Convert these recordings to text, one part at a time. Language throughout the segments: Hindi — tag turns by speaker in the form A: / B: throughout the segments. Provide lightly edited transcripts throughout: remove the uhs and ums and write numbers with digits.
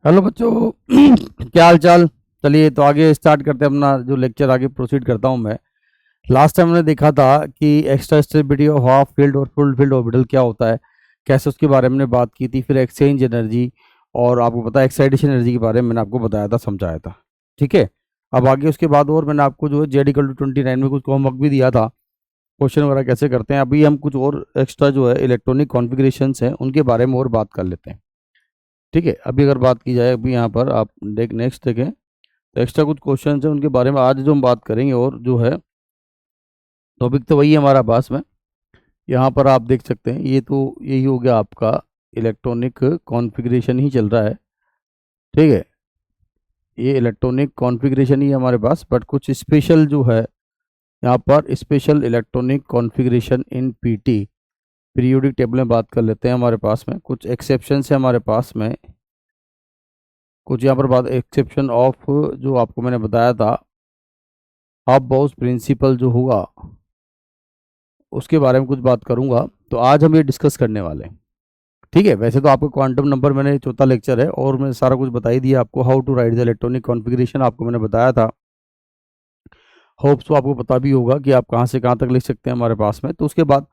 A: हेलो बच्चों। क्या हाल चाल। चलिए तो आगे स्टार्ट करते हैं अपना जो लेक्चर, आगे प्रोसीड करता हूं मैं। लास्ट टाइम हमने देखा था कि extra stability of half filled और फुल फील्ड ऑर्बिटल क्या होता है, कैसे उसके बारे में हमने बात की थी। फिर एक्सचेंज एनर्जी और आपको पता है एक्साइटेशन एनर्जी के बारे में मैंने आपको बताया था, समझाया था। ठीक है। अब आगे उसके बाद और मैंने आपको जो है Z=29 में कुछ होमवर्क भी दिया था, क्वेश्चन वगैरह कैसे करते हैं। अभी हम कुछ और एक्स्ट्रा जो है इलेक्ट्रॉनिक कॉन्फ़िगरेशंस हैं उनके बारे में और बात कर लेते हैं। ठीक है। अभी अगर बात की जाए, अभी यहाँ पर आप नेक्स्ट देखें तो एक्स्ट्रा कुछ क्वेश्चन है उनके बारे में आज जो हम बात करेंगे। और जो है टॉपिक तो वही है हमारा पास में। यहाँ पर आप देख सकते हैं, ये तो यही हो गया आपका इलेक्ट्रॉनिक कॉन्फ़िगरेशन ही चल रहा है। ठीक है, ये इलेक्ट्रॉनिक कॉन्फ़िगरेशन ही है हमारे पास, बट कुछ स्पेशल जो है यहाँ पर स्पेशल इलेक्ट्रॉनिक कॉन्फ़िगरेशन इन पीटी पीरियोडिक टेबल में बात कर लेते हैं। हमारे पास में कुछ एक्सेप्शन है हमारे पास में, कुछ यहाँ पर बात एक्सेप्शन ऑफ जो आपको मैंने बताया था हाफ बाउस प्रिंसिपल जो होगा उसके बारे में कुछ बात करूंगा। तो आज हम ये डिस्कस करने वाले हैं। ठीक है। वैसे तो आपको क्वांटम नंबर मैंने चौथा लेक्चर है और मैं सारा कुछ बता ही दिया आपको। How to write the electronic configuration आपको मैंने बताया था। होप्स तो आपको पता भी होगा कि आप कहाँ से कहाँ तक लिख सकते हैं हमारे पास में। तो उसके बाद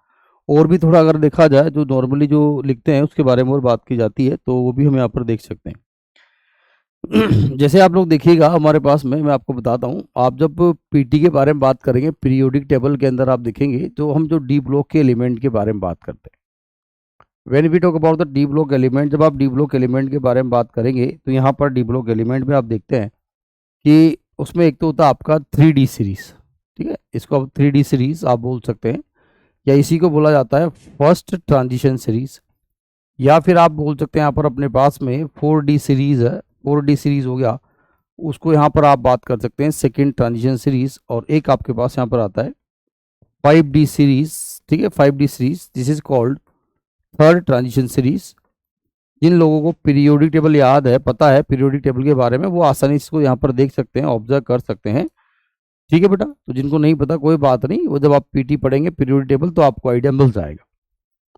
A: और भी थोड़ा अगर देखा जाए जो नॉर्मली जो लिखते हैं उसके बारे में और बात की जाती है, तो वो भी हम यहाँ पर देख सकते हैं। जैसे आप लोग देखिएगा हमारे पास में, मैं आपको बताता हूँ, आप जब पीटी के बारे में बात करेंगे पीरियोडिक टेबल के अंदर आप देखेंगे तो हम जो डी ब्लॉक के एलिमेंट के बारे में बात करते हैं। When we talk about the D block element, जब आप डी ब्लॉक एलिमेंट के बारे में बात करेंगे तो यहाँ पर डी ब्लॉक एलिमेंट में आप देखते हैं कि उसमें एक तो होता है आपका 3D सीरीज। ठीक है, इसको आप 3D सीरीज आप बोल सकते हैं, या इसी को बोला जाता है फर्स्ट ट्रांजिशन सीरीज, या फिर आप बोल सकते हैं यहाँ पर अपने पास में 4D सीरीज है, 4D सीरीज हो गया, उसको यहाँ पर आप बात कर सकते हैं सेकेंड ट्रांजिशन सीरीज। और एक आपके पास यहाँ पर आता है 5D सीरीज। ठीक है, 5D series this is called third transition series. जिन लोगों को पीरियोडिक टेबल याद है, पता है पीरियोडिक टेबल के बारे में, वो आसानी से इसको यहाँ पर देख सकते हैं, ऑब्जर्व कर सकते हैं। ठीक है बेटा, तो जिनको नहीं पता कोई बात नहीं, वो जब आप पीटी पढ़ेंगे पीरियोडिक टेबल तो आपको आइडिया मिल जाएगा।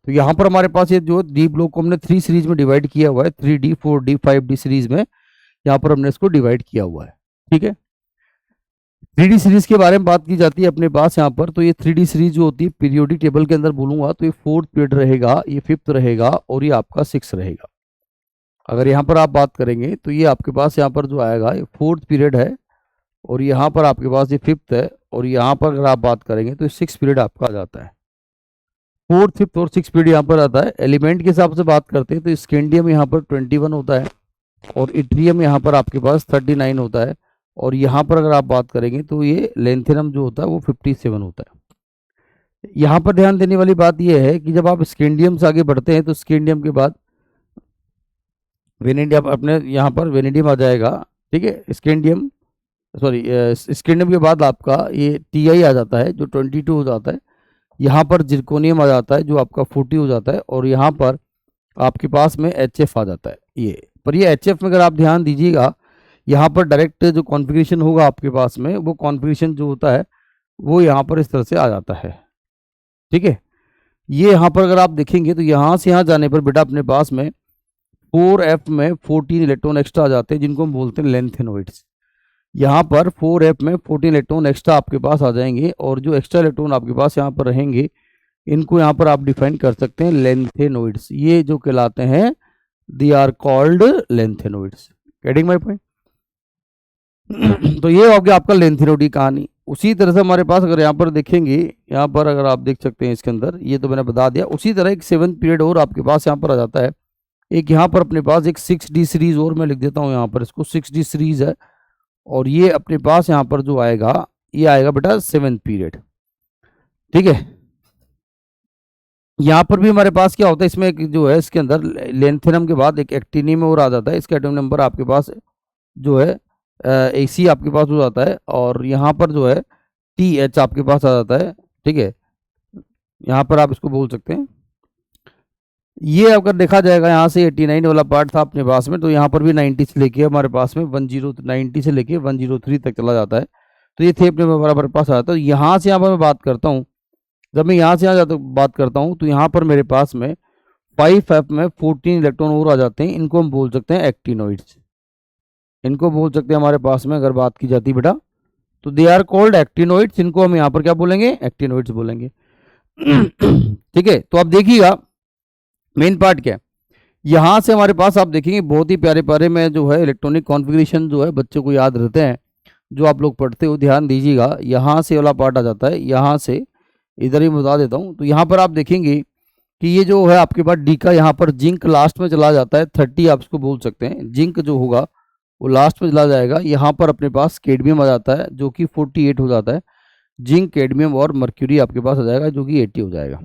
A: तो यहाँ पर हमारे पास ये जो डी ब्लॉक को हमने 3 सीरीज में डिवाइड किया हुआ है, 3D 4D 5D सीरीज में यहाँ पर हमने इसको डिवाइड किया हुआ है। ठीक है, 3D सीरीज के बारे में बात की जाती है अपने पास यहाँ पर। तो ये 3D सीरीज जो होती है पीरियोडिक टेबल के अंदर बोलूंगा तो ये फोर्थ पीरियड रहेगा, ये फिफ्थ रहेगा और ये आपका सिक्स रहेगा। अगर यहाँ पर आप बात करेंगे तो ये आपके पास यहाँ पर जो आएगा ये फोर्थ पीरियड है, और यहाँ पर आपके पास ये फिफ्थ है, और यहाँ पर अगर आप बात करेंगे तो सिक्स पीरियड आपका आ जाता है। फोर्थ फिफ्थ और सिक्स पीरियड यहाँ पर आता है। एलिमेंट के हिसाब से बात करते हैं तो स्कैंडियम यहाँ पर 21 होता है, और इट्रियम यहाँ पर आपके पास 39 होता है, और यहाँ पर अगर आप बात करेंगे तो ये लेंथेनम जो होता है वो 57 होता है। यहाँ पर ध्यान देने वाली बात यह है कि जब आप स्कैंडियम से आगे बढ़ते हैं तो स्कैंडियम के बाद वेनेडियम, अपने यहाँ पर वेनेडियम आ जाएगा। ठीक है, स्कैंडियम सॉरी स्कैंडियम के बाद आपका ये Ti आ जाता है जो 22 हो जाता है। यहाँ पर जिरकोनियम आ जाता है जो आपका 40 हो जाता है, और यहाँ पर आपके पास में HF आ जाता है ये। पर ये HF में अगर आप ध्यान दीजिएगा, यहाँ पर डायरेक्ट जो कॉन्फ़िगरेशन होगा आपके पास में, वो कॉन्फ़िगरेशन जो होता है वो यहाँ पर इस तरह से आ जाता है। ठीक है, ये यहाँ पर अगर आप देखेंगे तो यहाँ से यहाँ जाने पर बेटा अपने पास में 4F में 14 इलेक्ट्रॉन एक्स्ट्रा आ जाते हैं, जिनको हम बोलते हैं लेंथेनोइड्स। यहाँ पर 4F में 14 इलेक्ट्रॉन एक्स्ट्रा आपके पास आ जाएंगे, और जो एक्स्ट्रा इलेक्ट्रॉन आपके पास यहाँ पर रहेंगे इनको यहाँ पर आप डिफाइन कर सकते हैं लेंथेनोइड्स। ये जो कहलाते हैं they are called lanthanoids. Getting my point? तो ये हो गया आपका लेंथेनोइड की कहानी। उसी तरह से हमारे पास अगर यहाँ पर देखेंगे, यहाँ पर अगर आप देख सकते हैं इसके अंदर, ये तो मैंने बता दिया। उसी तरह एक 7th पीरियड और आपके पास यहाँ पर आ जाता है। एक यहाँ पर अपने पास एक 6D सीरीज और मैं लिख देता हूँ यहाँ पर, इसको 6D सीरीज है, और ये अपने पास यहाँ पर जो आएगा ये आएगा बेटा 7th पीरियड। ठीक है, यहाँ पर भी हमारे पास क्या होता है, इसमें एक जो है इसके अंदर लेंथेनम के बाद एक एक्टिनियम और आ जाता है। इसका एटॉमिक नंबर आपके पास जो है AC आपके पास हो जाता है, और यहाँ पर जो है TH आपके पास आ जाता है। ठीक है, यहाँ पर आप इसको बोल सकते हैं। ये अगर देखा जाएगा यहाँ से 89 वाला पार्ट था अपने पास में, तो यहाँ पर भी 90 से लेके हमारे पास में 90 से लेके 103 तक चला जाता है। तो ये थे अपने बराबर पास आता है। तो यहाँ से यहाँ पर मैं बात करता हूँ, जब मैं यहाँ से यहाँ बात करता हूँ तो यहाँ पर मेरे पास में 5f में 14 इलेक्ट्रॉन और आ जाते हैं, इनको हम बोल सकते हैं एक्टिनोइड्स। इनको बोल सकते हैं हमारे पास में अगर बात की जाती बेटा तो दे आर कॉल्ड एक्टिनोइड्स। इनको हम यहाँ पर क्या बोलेंगे, एक्टिनोइड्स बोलेंगे। ठीक है, तो आप देखिएगा मेन पार्ट क्या है। यहां से हमारे पास आप देखेंगे बहुत ही प्यारे प्यारे में जो है इलेक्ट्रॉनिक कॉन्फ़िगरेशन जो है बच्चों को याद रहते हैं, जो आप लोग पढ़ते हो ध्यान दीजिएगा। यहाँ से वाला पार्ट आ जाता है, यहाँ से इधर ही बता देता हूँ। तो यहाँ पर आप देखेंगे कि ये जो है आपके पास डी का यहाँ पर जिंक लास्ट में चला जाता है, 30 आप इसको बोल सकते हैं। जिंक जो होगा वो लास्ट में चला जाएगा। यहाँ पर अपने पास कैडमियम आ जाता है जो कि 48 हो जाता है। जिंक, कैडमियम और मर्क्यूरी आपके पास आ जाएगा जो कि 80 हो जाएगा।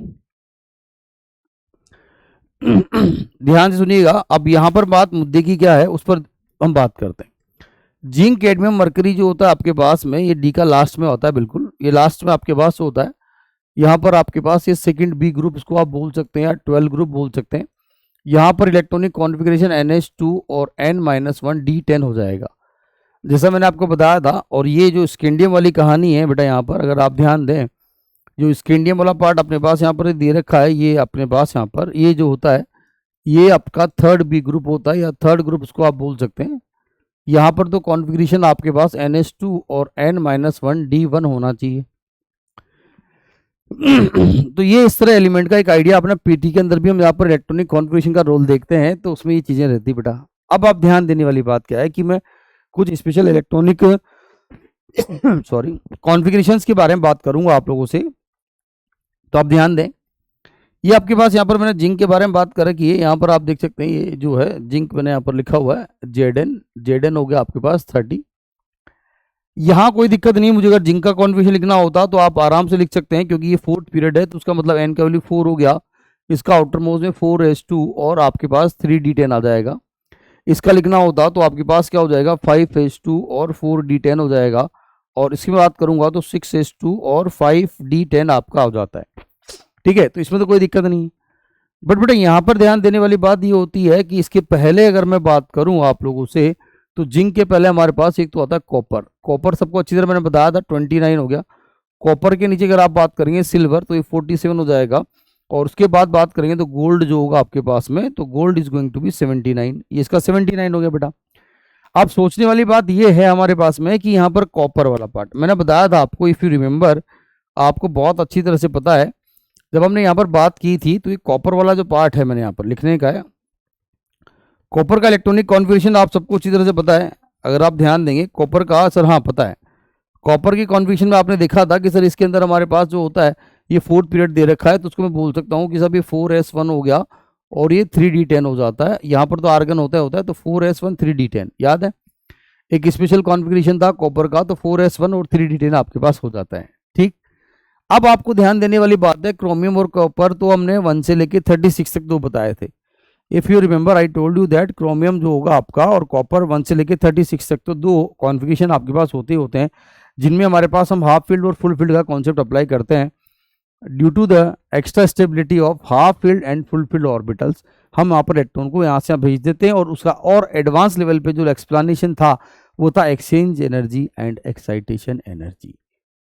A: ध्यान से सुनिएगा। अब यहाँ पर बात मुद्दे की क्या है उस पर हम बात करते हैं। जिंक, कैडमियम, मर्करी जो होता है आपके पास में ये डी का लास्ट में होता है, बिल्कुल ये लास्ट में आपके पास होता है। यहाँ पर आपके पास ये सेकंड बी ग्रुप इसको आप बोल सकते हैं या 12 ग्रुप बोल सकते हैं। यहाँ पर इलेक्ट्रॉनिक कॉन्फ़िगरेशन NH2 और N-1 D10 हो जाएगा जैसा मैंने आपको बताया था। और ये जो स्कैंडियम वाली कहानी है बेटा, यहाँ पर अगर आप ध्यान दें, जो स्कैंडियम वाला पार्ट अपने पास यहाँ पर दे रखा है, ये अपने पास यहाँ पर ये जो होता है ये आपका थर्ड बी ग्रुप होता है या थर्ड ग्रुप इसको आप बोल सकते हैं। यहाँ पर तो कॉन्फ़िगरेशन आपके पास NH2 और N-1 D1 होना चाहिए। तो ये इस तरह एलिमेंट का एक आइडिया अपना पीटी के अंदर भी हम यहाँ पर इलेक्ट्रॉनिक कॉन्फ़िगरेशन का रोल देखते हैं तो उसमें ये चीज़ें रहती बेटा। अब आप ध्यान देने वाली बात क्या है कि मैं कुछ स्पेशल इलेक्ट्रॉनिक सॉरी कॉन्फ़िगरेशंस के बारे में बात करूंगा आप लोगों से। तो आप ध्यान दें, ये आपके पास यहाँ पर मैंने जिंक के बारे में बात कर रखी है। यहाँ पर आप देख सकते हैं ये जो है जिंक मैंने यहाँ पर लिखा हुआ है Zn हो गया आपके पास 30। यहाँ कोई दिक्कत नहीं, मुझे अगर जिंक का कॉन्फ़िगरेशन लिखना होता तो आप आराम से लिख सकते हैं क्योंकि ये 4th पीरियड है तो उसका मतलब n का वैल्यू 4 हो गया। इसका आउटर मोस्ट में 4s2 और आपके पास 3d10 आ जाएगा। इसका लिखना होता तो आपके पास क्या हो जाएगा 5s2 और 4d10 हो जाएगा। और इसकी बात करूंगा तो 6s2 और 5d10 आपका हो जाता है। ठीक है, तो इसमें तो कोई दिक्कत नहीं। बट बेटा यहाँ पर ध्यान देने वाली बात ये होती है कि इसके पहले अगर मैं बात करूं आप लोगों से तो जिंक के पहले हमारे पास एक तो आता है कॉपर। कॉपर सबको अच्छी तरह मैंने बताया था 29 हो गया। कॉपर के नीचे अगर आप बात करेंगे सिल्वर तो ये 47 हो जाएगा। और उसके बाद बात करेंगे तो गोल्ड जो होगा आपके पास में तो gold is going to be 79, ये इसका 79 हो गया बेटा। आप सोचने वाली बात ये है हमारे पास में कि यहाँ पर कॉपर वाला पार्ट मैंने बताया था आपको, इफ यू रिमेंबर, आपको बहुत अच्छी तरह से पता है जब हमने यहाँ पर बात की थी तो ये कॉपर वाला जो पार्ट है मैंने यहाँ पर लिखने का है। कॉपर का इलेक्ट्रॉनिक कॉन्फ़िगरेशन आप सबको अच्छी तरह से पता है। अगर आप ध्यान देंगे कॉपर का सर, हाँ पता है, कॉपर की कॉन्फ़िगरेशन में आपने देखा था कि सर इसके अंदर हमारे पास जो होता है ये 4th पीरियड दे रखा है तो उसको मैं बोल सकता हूँ कि सब ये 4s1 हो गया और ये 3d10 हो जाता है। यहाँ पर तो आर्गन होता है तो 4s1 3d10 याद है, एक स्पेशल कॉन्फ़िगरेशन था कॉपर का, तो 4s1 और 3d10 आपके पास हो जाता है। ठीक, अब आपको ध्यान देने वाली बात है क्रोमियम और कॉपर तो हमने 1 से लेके 36 तक दो बताए थे। If you remember I told you that chromium जो होगा आपका और कॉपर 1 से लेके 36 तक तो दो कॉन्फ़िगरेशन आपके पास होते हैं जिनमें हमारे पास हम हाफ फील्ड और फुल फील्ड का कॉन्सेप्ट अप्लाई करते हैं। Due to the extra stability of half filled and full filled orbitals हम यहाँ पर इलेक्ट्रॉन को यहाँ से भेज देते हैं। और उसका और एडवांस लेवल पे जो एक्सप्लेनेशन था वो था exchange energy and excitation energy.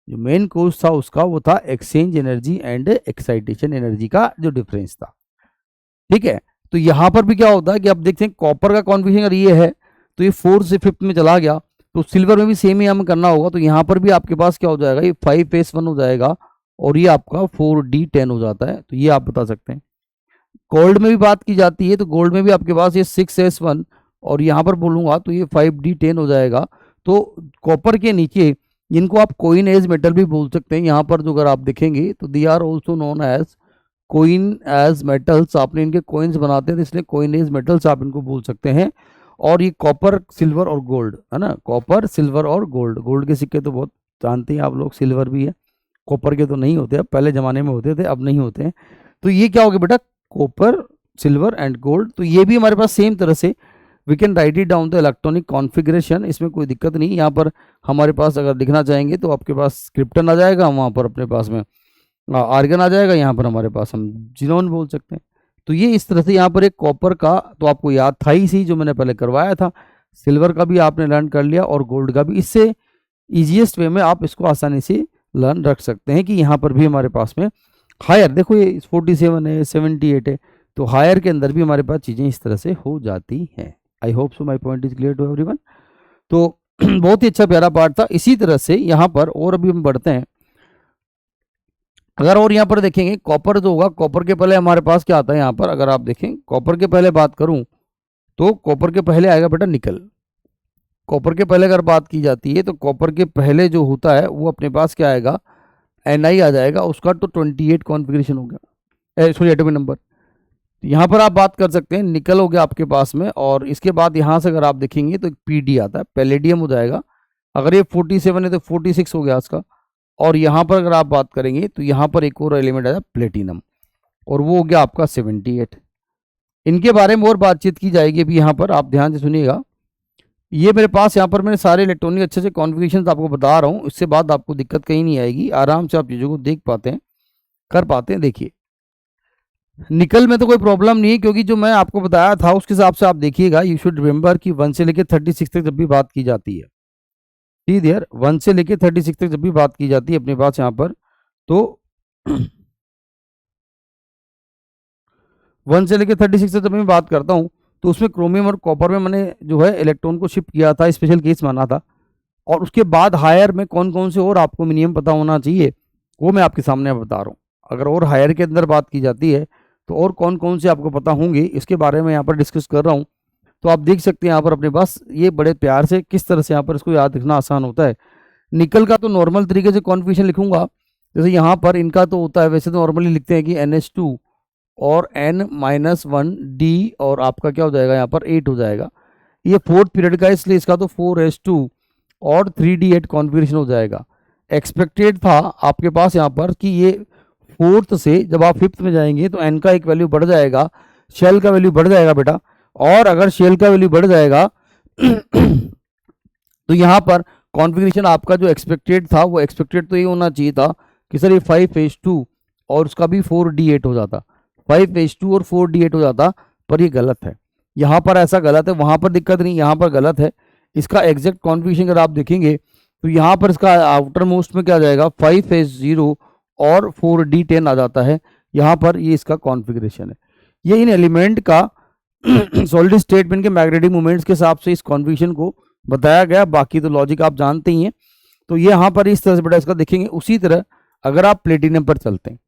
A: जो मेन कोर्स था उसका वो था exchange energy and excitation energy का जो डिफरेंस था। ठीक है, तो यहाँ पर भी क्या होता है कि आप देखते हैं कॉपर का कॉन्फ़िगरेशन अगर ये है तो ये 4 से 5th में चला गया तो सिल्वर में भी सेम ही हमें करना होगा। तो यहाँ पर भी आपके पास क्या हो जाएगा, ये 5s1 हो जाएगा और ये आपका 4d10 हो जाता है। तो ये आप बता सकते हैं। गोल्ड में भी बात की जाती है तो गोल्ड में भी आपके पास ये 6s1 और यहाँ पर बोलूँगा तो ये 5d10 हो जाएगा। तो कॉपर के नीचे जिनको आप कोइन एज मेटल भी बोल सकते हैं, यहाँ पर जो अगर आप देखेंगे तो they are also known as coinage metals. आपने इनके कोइंस बनाते हैं तो इसलिए कोइन एज मेटल्स आप इनको बोल सकते हैं। और ये कॉपर, सिल्वर और गोल्ड है ना, कॉपर, सिल्वर और गोल्ड। गोल्ड के सिक्के तो बहुत जानते हैं आप लोग, सिल्वर भी है, कॉपर के तो नहीं होते, अब पहले ज़माने में होते थे अब नहीं होते हैं। तो ये क्या हो गया बेटा, कॉपर, सिल्वर एंड गोल्ड। तो ये भी हमारे पास सेम तरह से we can write it down the electronic configuration, इसमें कोई दिक्कत नहीं। यहाँ पर हमारे पास अगर लिखना चाहेंगे तो आपके पास क्रिप्टन आ जाएगा, वहाँ पर अपने पास में आर्गन आ जाएगा, यहाँ पर हमारे पास हम जिनोन बोल सकते हैं। तो ये इस तरह से यहाँ पर एक कॉपर का तो आपको याद था ही सी जो मैंने पहले करवाया था, सिल्वर का भी आपने लर्न कर लिया और गोल्ड का भी। इससे ईजीएस्ट वे में आप इसको आसानी से लर्न रख सकते हैं कि यहाँ पर भी हमारे पास में हायर, देखो ये 47 है, 78 है, तो हायर के अंदर भी हमारे पास चीज़ें इस तरह से हो जाती हैं। I hope so my point is clear to everyone. तो बहुत ही अच्छा प्यारा पार्ट था। इसी तरह से यहाँ पर और अभी हम बढ़ते हैं। अगर और यहाँ पर देखेंगे कॉपर जो होगा, कॉपर के पहले हमारे पास क्या आता है यहाँ पर, अगर आप देखें कॉपर के पहले बात करूं तो कॉपर के पहले आएगा बेटा निकल। कॉपर के पहले अगर बात की जाती है तो कॉपर के पहले जो होता है वो अपने पास क्या आएगा, Ni आ जाएगा, उसका तो 28 कॉन्फ़िगरेशन हो गया, सॉरी एटॉमिक नंबर। यहाँ पर आप बात कर सकते हैं निकल हो गया आपके पास में, और इसके बाद यहाँ से अगर आप देखेंगे तो एक Pd आता है, पैलेडियम हो जाएगा। अगर ये 47 है तो 46 हो गया इसका। और यहाँ पर अगर आप बात करेंगे तो यहाँ पर एक और एलिमेंट आया प्लेटिनम, और वो हो गया आपका 78। इनके बारे में और बातचीत की जाएगी अभी। यहाँ पर आप ध्यान से सुनिएगा। ये मेरे पास यहाँ पर मैंने सारे इलेक्ट्रॉनिक अच्छे से कॉन्फ़िगरेशन आपको बता रहा हूँ, इससे बाद आपको दिक्कत कहीं नहीं आएगी, आराम से आप चीज़ों को देख पाते हैं, कर पाते हैं। देखिए निकल में तो कोई प्रॉब्लम नहीं है, क्योंकि जो मैं आपको बताया था उसके हिसाब से आप देखिएगा। यू शुड रिमेंबर कि 1 से लेकर 36 तक जब भी बात की जाती है, ठीक है, 1 से लेकर 36 तक जब भी बात की जाती है अपने पास यहाँ पर, तो 1 से लेकर 36 तक जब मैं बात करता हूँ तो उसमें क्रोमियम और कॉपर में मैंने जो है इलेक्ट्रॉन को शिफ्ट किया था, स्पेशल केस माना था। और उसके बाद हायर में कौन कौन से और आपको मिनिमम पता होना चाहिए वो मैं आपके सामने बता रहा हूँ। अगर और हायर के अंदर बात की जाती है तो और कौन कौन से आपको पता होंगे इसके बारे में यहाँ पर डिस्कस कर रहा हूँ। तो आप देख सकते हैं यहाँ पर अपने पास ये बड़े प्यार से किस तरह से यहाँ पर इसको याद रखना आसान होता है। निकल का तो नॉर्मल तरीके से कॉन्फ़िगरेशन लिखूंगा, जैसे यहाँ पर इनका तो होता है, वैसे तो नॉर्मली लिखते हैं कि NH2 और N-1D और आपका क्या हो जाएगा यहाँ पर 8 हो जाएगा। ये 4th पीरियड का, इसलिए इसका तो 4s2 और 3d8 कॉन्फ़िगरेशन हो जाएगा। एक्सपेक्टेड था आपके पास यहाँ पर कि ये 4th से जब आप 5th में जाएंगे तो n का एक वैल्यू बढ़ जाएगा, शेल का वैल्यू बढ़ जाएगा बेटा। और अगर शेल का वैल्यू बढ़ जाएगा तो यहाँ पर कॉन्फ़िगरेशन आपका जो एक्सपेक्टेड था वो एक्सपेक्टेड तो ये होना चाहिए था कि सर ये 5s2 और उसका भी 4d8 हो जाता, 5s2 और 4d8 हो जाता, पर ये गलत है। यहाँ पर ऐसा गलत है, वहाँ पर दिक्कत नहीं, यहाँ पर गलत है। इसका एग्जैक्ट कॉन्फ़िगरेशन अगर आप देखेंगे तो यहाँ पर इसका आउटर मोस्ट में क्या आ जाएगा, 5s0 और 4d10 आ जाता है। यहाँ पर ये इसका कॉन्फ़िगरेशन है। ये इन एलिमेंट का सॉलिड स्टेटमेंट के मैग्नेटिक मोमेंट्स के हिसाब से इस कॉन्फ़िगरेशन को बताया गया। बाकी तो लॉजिक आप जानते ही हैं। तो ये यहाँ पर इस तरह से बेटा इसका देखेंगे। उसी तरह अगर आप प्लेटिनम पर चलते हैं,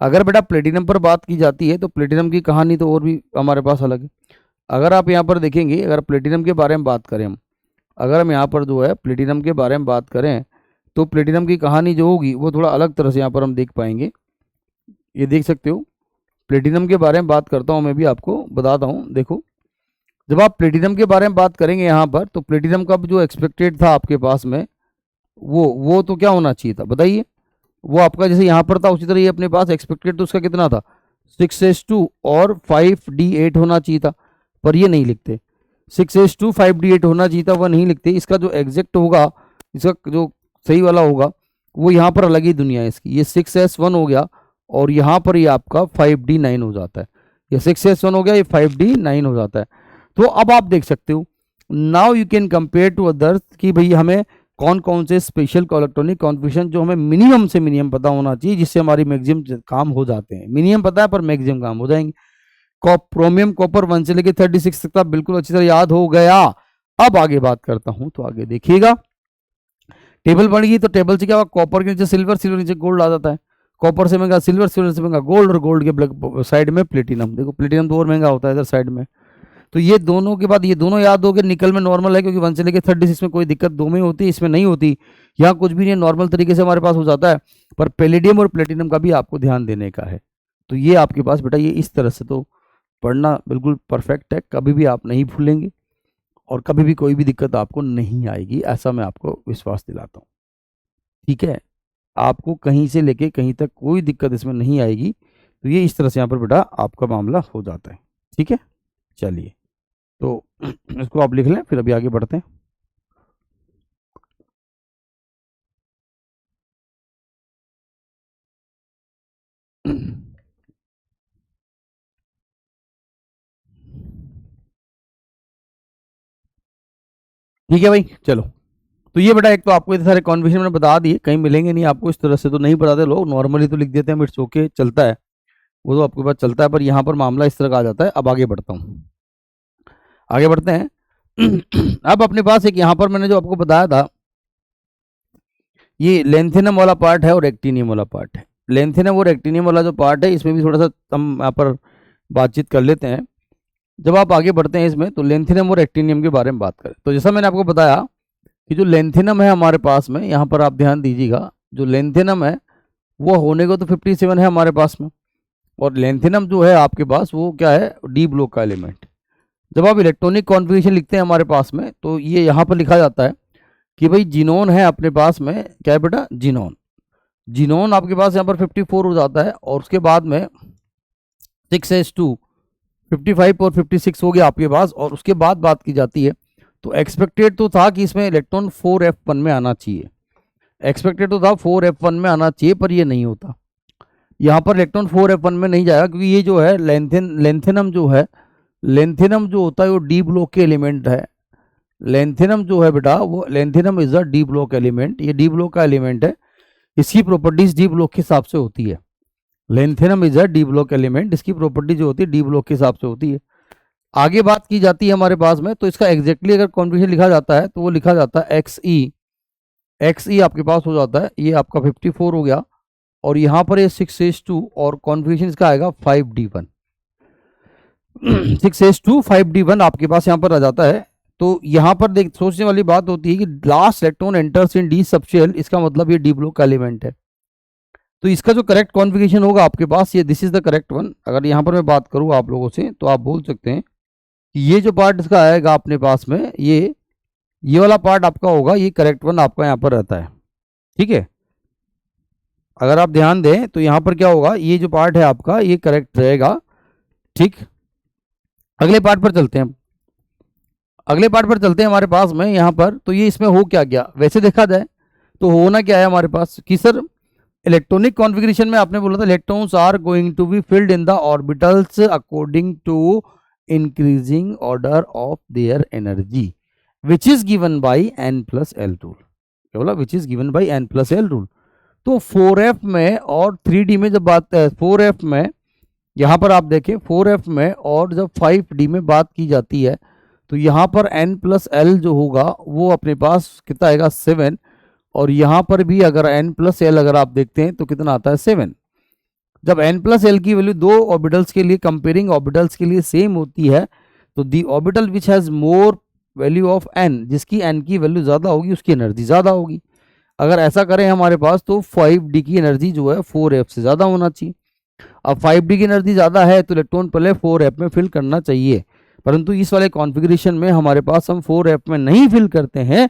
A: अगर बेटा प्लेटिनम पर बात की जाती है तो प्लेटिनम की कहानी तो और भी हमारे पास अलग है। अगर आप यहाँ पर देखेंगे, अगर प्लेटिनम के बारे में बात करें हम, अगर हम यहाँ पर जो है प्लेटिनम के बारे में बात करें तो प्लेटिनम की कहानी जो होगी वो थोड़ा अलग तरह से यहाँ पर हम देख पाएंगे। ये देख सकते हो, प्लेटिनम के बारे में बात करता हूँ, मैं भी आपको बताता हूँ। देखो जब आप प्लेटिनम के बारे में बात करेंगे यहाँ पर, तो प्लेटिनम का जो एक्सपेक्टेड था आपके पास में वो तो क्या होना चाहिए था बताइए। वो आपका जैसे यहाँ पर था उसी तरह ये अपने पास एक्सपेक्टेड तो उसका कितना था, 6s2 और 5d8 होना चाहिए था, पर ये नहीं लिखते। 6s2 5d8 होना चाहिए था, वह नहीं लिखते। इसका जो एग्जैक्ट होगा, इसका जो सही वाला होगा वो यहाँ पर अलग ही दुनिया है इसकी। ये 6s1 हो गया और यहाँ पर ये आपका 5d9 हो जाता है। ये 6s1 हो गया, ये 5d9 हो जाता है। तो अब आप देख सकते हो, now you can compare to others कि भाई हमें कौन कौन से स्पेशल इलेक्ट्रॉनिक कॉन्फ़िगरेशन जो हमें मिनिमम से मिनिमम पता होना चाहिए, जिससे हमारी मैक्सिमम काम हो जाते हैं। मिनिमम पता है पर मैक्सिमम काम हो जाएंगे। क्रोमियम कॉपर 1 से लेकर 36 तक बिल्कुल अच्छी तरह याद हो गया। अब आगे बात करता हूं, तो आगे देखिएगा टेबल बढ़ेगी तो टेबल से क्या होगा, कॉपर के नीचे सिल्वर, सिल्वर नीचे गोल्ड आ जाता है। कॉपर से महंगा सिल्वर, सिल्वर से महंगा गोल्ड, और गोल्ड के साइड में प्लेटिनम। देखो प्लेटिनम तो और महंगा होता है इधर साइड में। तो ये दोनों के बाद ये दोनों याद हो गए। निकल में नॉर्मल है क्योंकि 1 से लेकर 36 में कोई दिक्कत दो में होती है, इसमें नहीं होती। यहाँ कुछ भी नहीं, नॉर्मल तरीके से हमारे पास हो जाता है। पर पैलेडियम और प्लेटिनम का भी आपको ध्यान देने का है। तो ये आपके पास बेटा ये इस तरह से तो पढ़ना बिल्कुल परफेक्ट है, कभी भी आप नहीं भूलेंगे और कभी भी कोई भी दिक्कत आपको नहीं आएगी, ऐसा मैं आपको विश्वास दिलाता हूँ। ठीक है, आपको कहीं से लेके कहीं तक कोई दिक्कत इसमें नहीं आएगी। तो ये इस तरह से यहाँ पर बेटा आपका मामला हो जाता है। ठीक है, चलिए तो इसको आप लिख लें, फिर अभी आगे बढ़ते हैं। ठीक है भाई, चलो। तो ये बेटा एक तो आपको इतने सारे कॉन्फ़िगरेशन मैंने बता दिए, कहीं मिलेंगे नहीं आपको, इस तरह से तो नहीं बताते लोग, नॉर्मली तो लिख देते हैं, इट्स ओके, चलता है। वो तो आपके पास चलता है, पर यहाँ पर मामला इस तरह का आ जाता है। अब आगे बढ़ता हूँ, आगे बढ़ते हैं। अब अपने पास एक यहाँ पर मैंने जो आपको बताया था, ये लेंथेनम वाला पार्ट है और एक्टिनियम वाला पार्ट है। लेंथेनम और एक्टिनियम वाला जो पार्ट है, इसमें भी थोड़ा सा हम यहाँ पर बातचीत कर लेते हैं। जब आप आगे बढ़ते हैं इसमें, तो लेंथेनम और एक्टिनियम के बारे में बात करें, तो जैसा मैंने आपको बताया कि जो लेंथेनम है हमारे पास में, यहाँ पर आप ध्यान दीजिएगा, जो लेंथेनम है वो होने को तो 57 है हमारे पास में, और लेंथेनम जो है आपके पास वो क्या है, डी ब्लॉक का एलिमेंट। जब आप इलेक्ट्रॉनिक कॉन्फ़िगरेशन लिखते हैं हमारे पास में, तो ये यहाँ पर लिखा जाता है कि भाई जीनोन है अपने पास में, क्या है बेटा, जीनोन। जीनोन आपके पास यहाँ पर 54 हो जाता है, और उसके बाद में 6s2 55 और 56 हो गया आपके पास। और उसके बाद बात की जाती है, तो एक्सपेक्टेड तो था कि इसमें इलेक्ट्रॉन 4f1 में आना चाहिए, एक्सपेक्टेड तो था 4f1 में आना चाहिए, पर ये नहीं होता। यहाँ पर इलेक्ट्रॉन 4f1 में नहीं जाएगा, क्योंकि ये जो है लेंथेनम जो है, लेंथेनम जो होता है वो डी ब्लॉक के एलिमेंट है। लेंथेनम जो है बेटा, वो lanthanum is a D block element, ये डी ब्लॉक का एलिमेंट है, इसकी प्रॉपर्टीज डी ब्लॉक के हिसाब से होती है। Lanthanum is a D block element, इसकी प्रॉपर्टी जो होती है डी ब्लॉक के हिसाब से होती है। आगे बात की जाती है हमारे पास में, तो इसका एग्जैक्टली अगर कॉन्फ़िगरेशन लिखा जाता है, तो वो लिखा जाता है एक्स ई आपके पास हो जाता है, ये आपका 54 हो गया, और यहाँ पर ये 6s2, और कॉन्फ़िगरेशन इसका आएगा 5d1। 6s2 5d1 आपके पास यहाँ पर आ जाता है। तो यहाँ पर देख, सोचने वाली बात होती है कि last electron enters in D subshell, इसका मतलब ये डी ब्लॉक का एलिमेंट है। तो इसका जो करेक्ट कॉन्फ़िगरेशन होगा आपके पास, ये this is the correct one. अगर यहाँ पर मैं बात करूँ आप लोगों से, तो आप बोल सकते हैं कि ये जो पार्ट इसका आएगा अपने पास में, ये वाला पार्ट आपका होगा, ये करेक्ट वन आपका यहाँ पर रहता है। ठीक है, अगर आप ध्यान दें तो यहाँ पर क्या होगा, ये जो पार्ट है आपका ये करेक्ट रहेगा। ठीक, अगले पार्ट पर चलते हैं, अगले पार्ट पर चलते हैं हमारे पास में यहाँ पर। तो ये इसमें हो क्या गया, वैसे देखा जाए तो होना क्या है हमारे पास कि सर इलेक्ट्रॉनिक कॉन्फ़िगरेशन में आपने बोला था electrons are going to be filled in the orbitals according to increasing order of their energy which is given by n+l rule. क्या बोला, which is given by n+l rule. तो 4f में और 3d में जब बात 4f में, यहाँ पर आप देखें 4f में, और जब 5d में बात की जाती है, तो यहाँ पर n+l जो होगा वो अपने पास कितना आएगा, 7। और यहाँ पर भी अगर n+l अगर आप देखते हैं तो कितना आता है, 7। जब n+l की वैल्यू दो ऑर्बिटल्स के लिए, कंपेयरिंग ऑर्बिटल्स के लिए सेम होती है, तो दी orbital which has more value of n, जिसकी n की वैल्यू ज़्यादा होगी उसकी एनर्जी ज़्यादा होगी। अगर ऐसा करें हमारे पास, तो 5d की एनर्जी जो है 4f से ज़्यादा होना चाहिए। अब 5d की एनर्जी ज़्यादा है तो इलेक्ट्रॉन पहले 4f में फिल करना चाहिए, परंतु इस वाले कॉन्फ़िगरेशन में हमारे पास हम 4f में नहीं फिल करते हैं,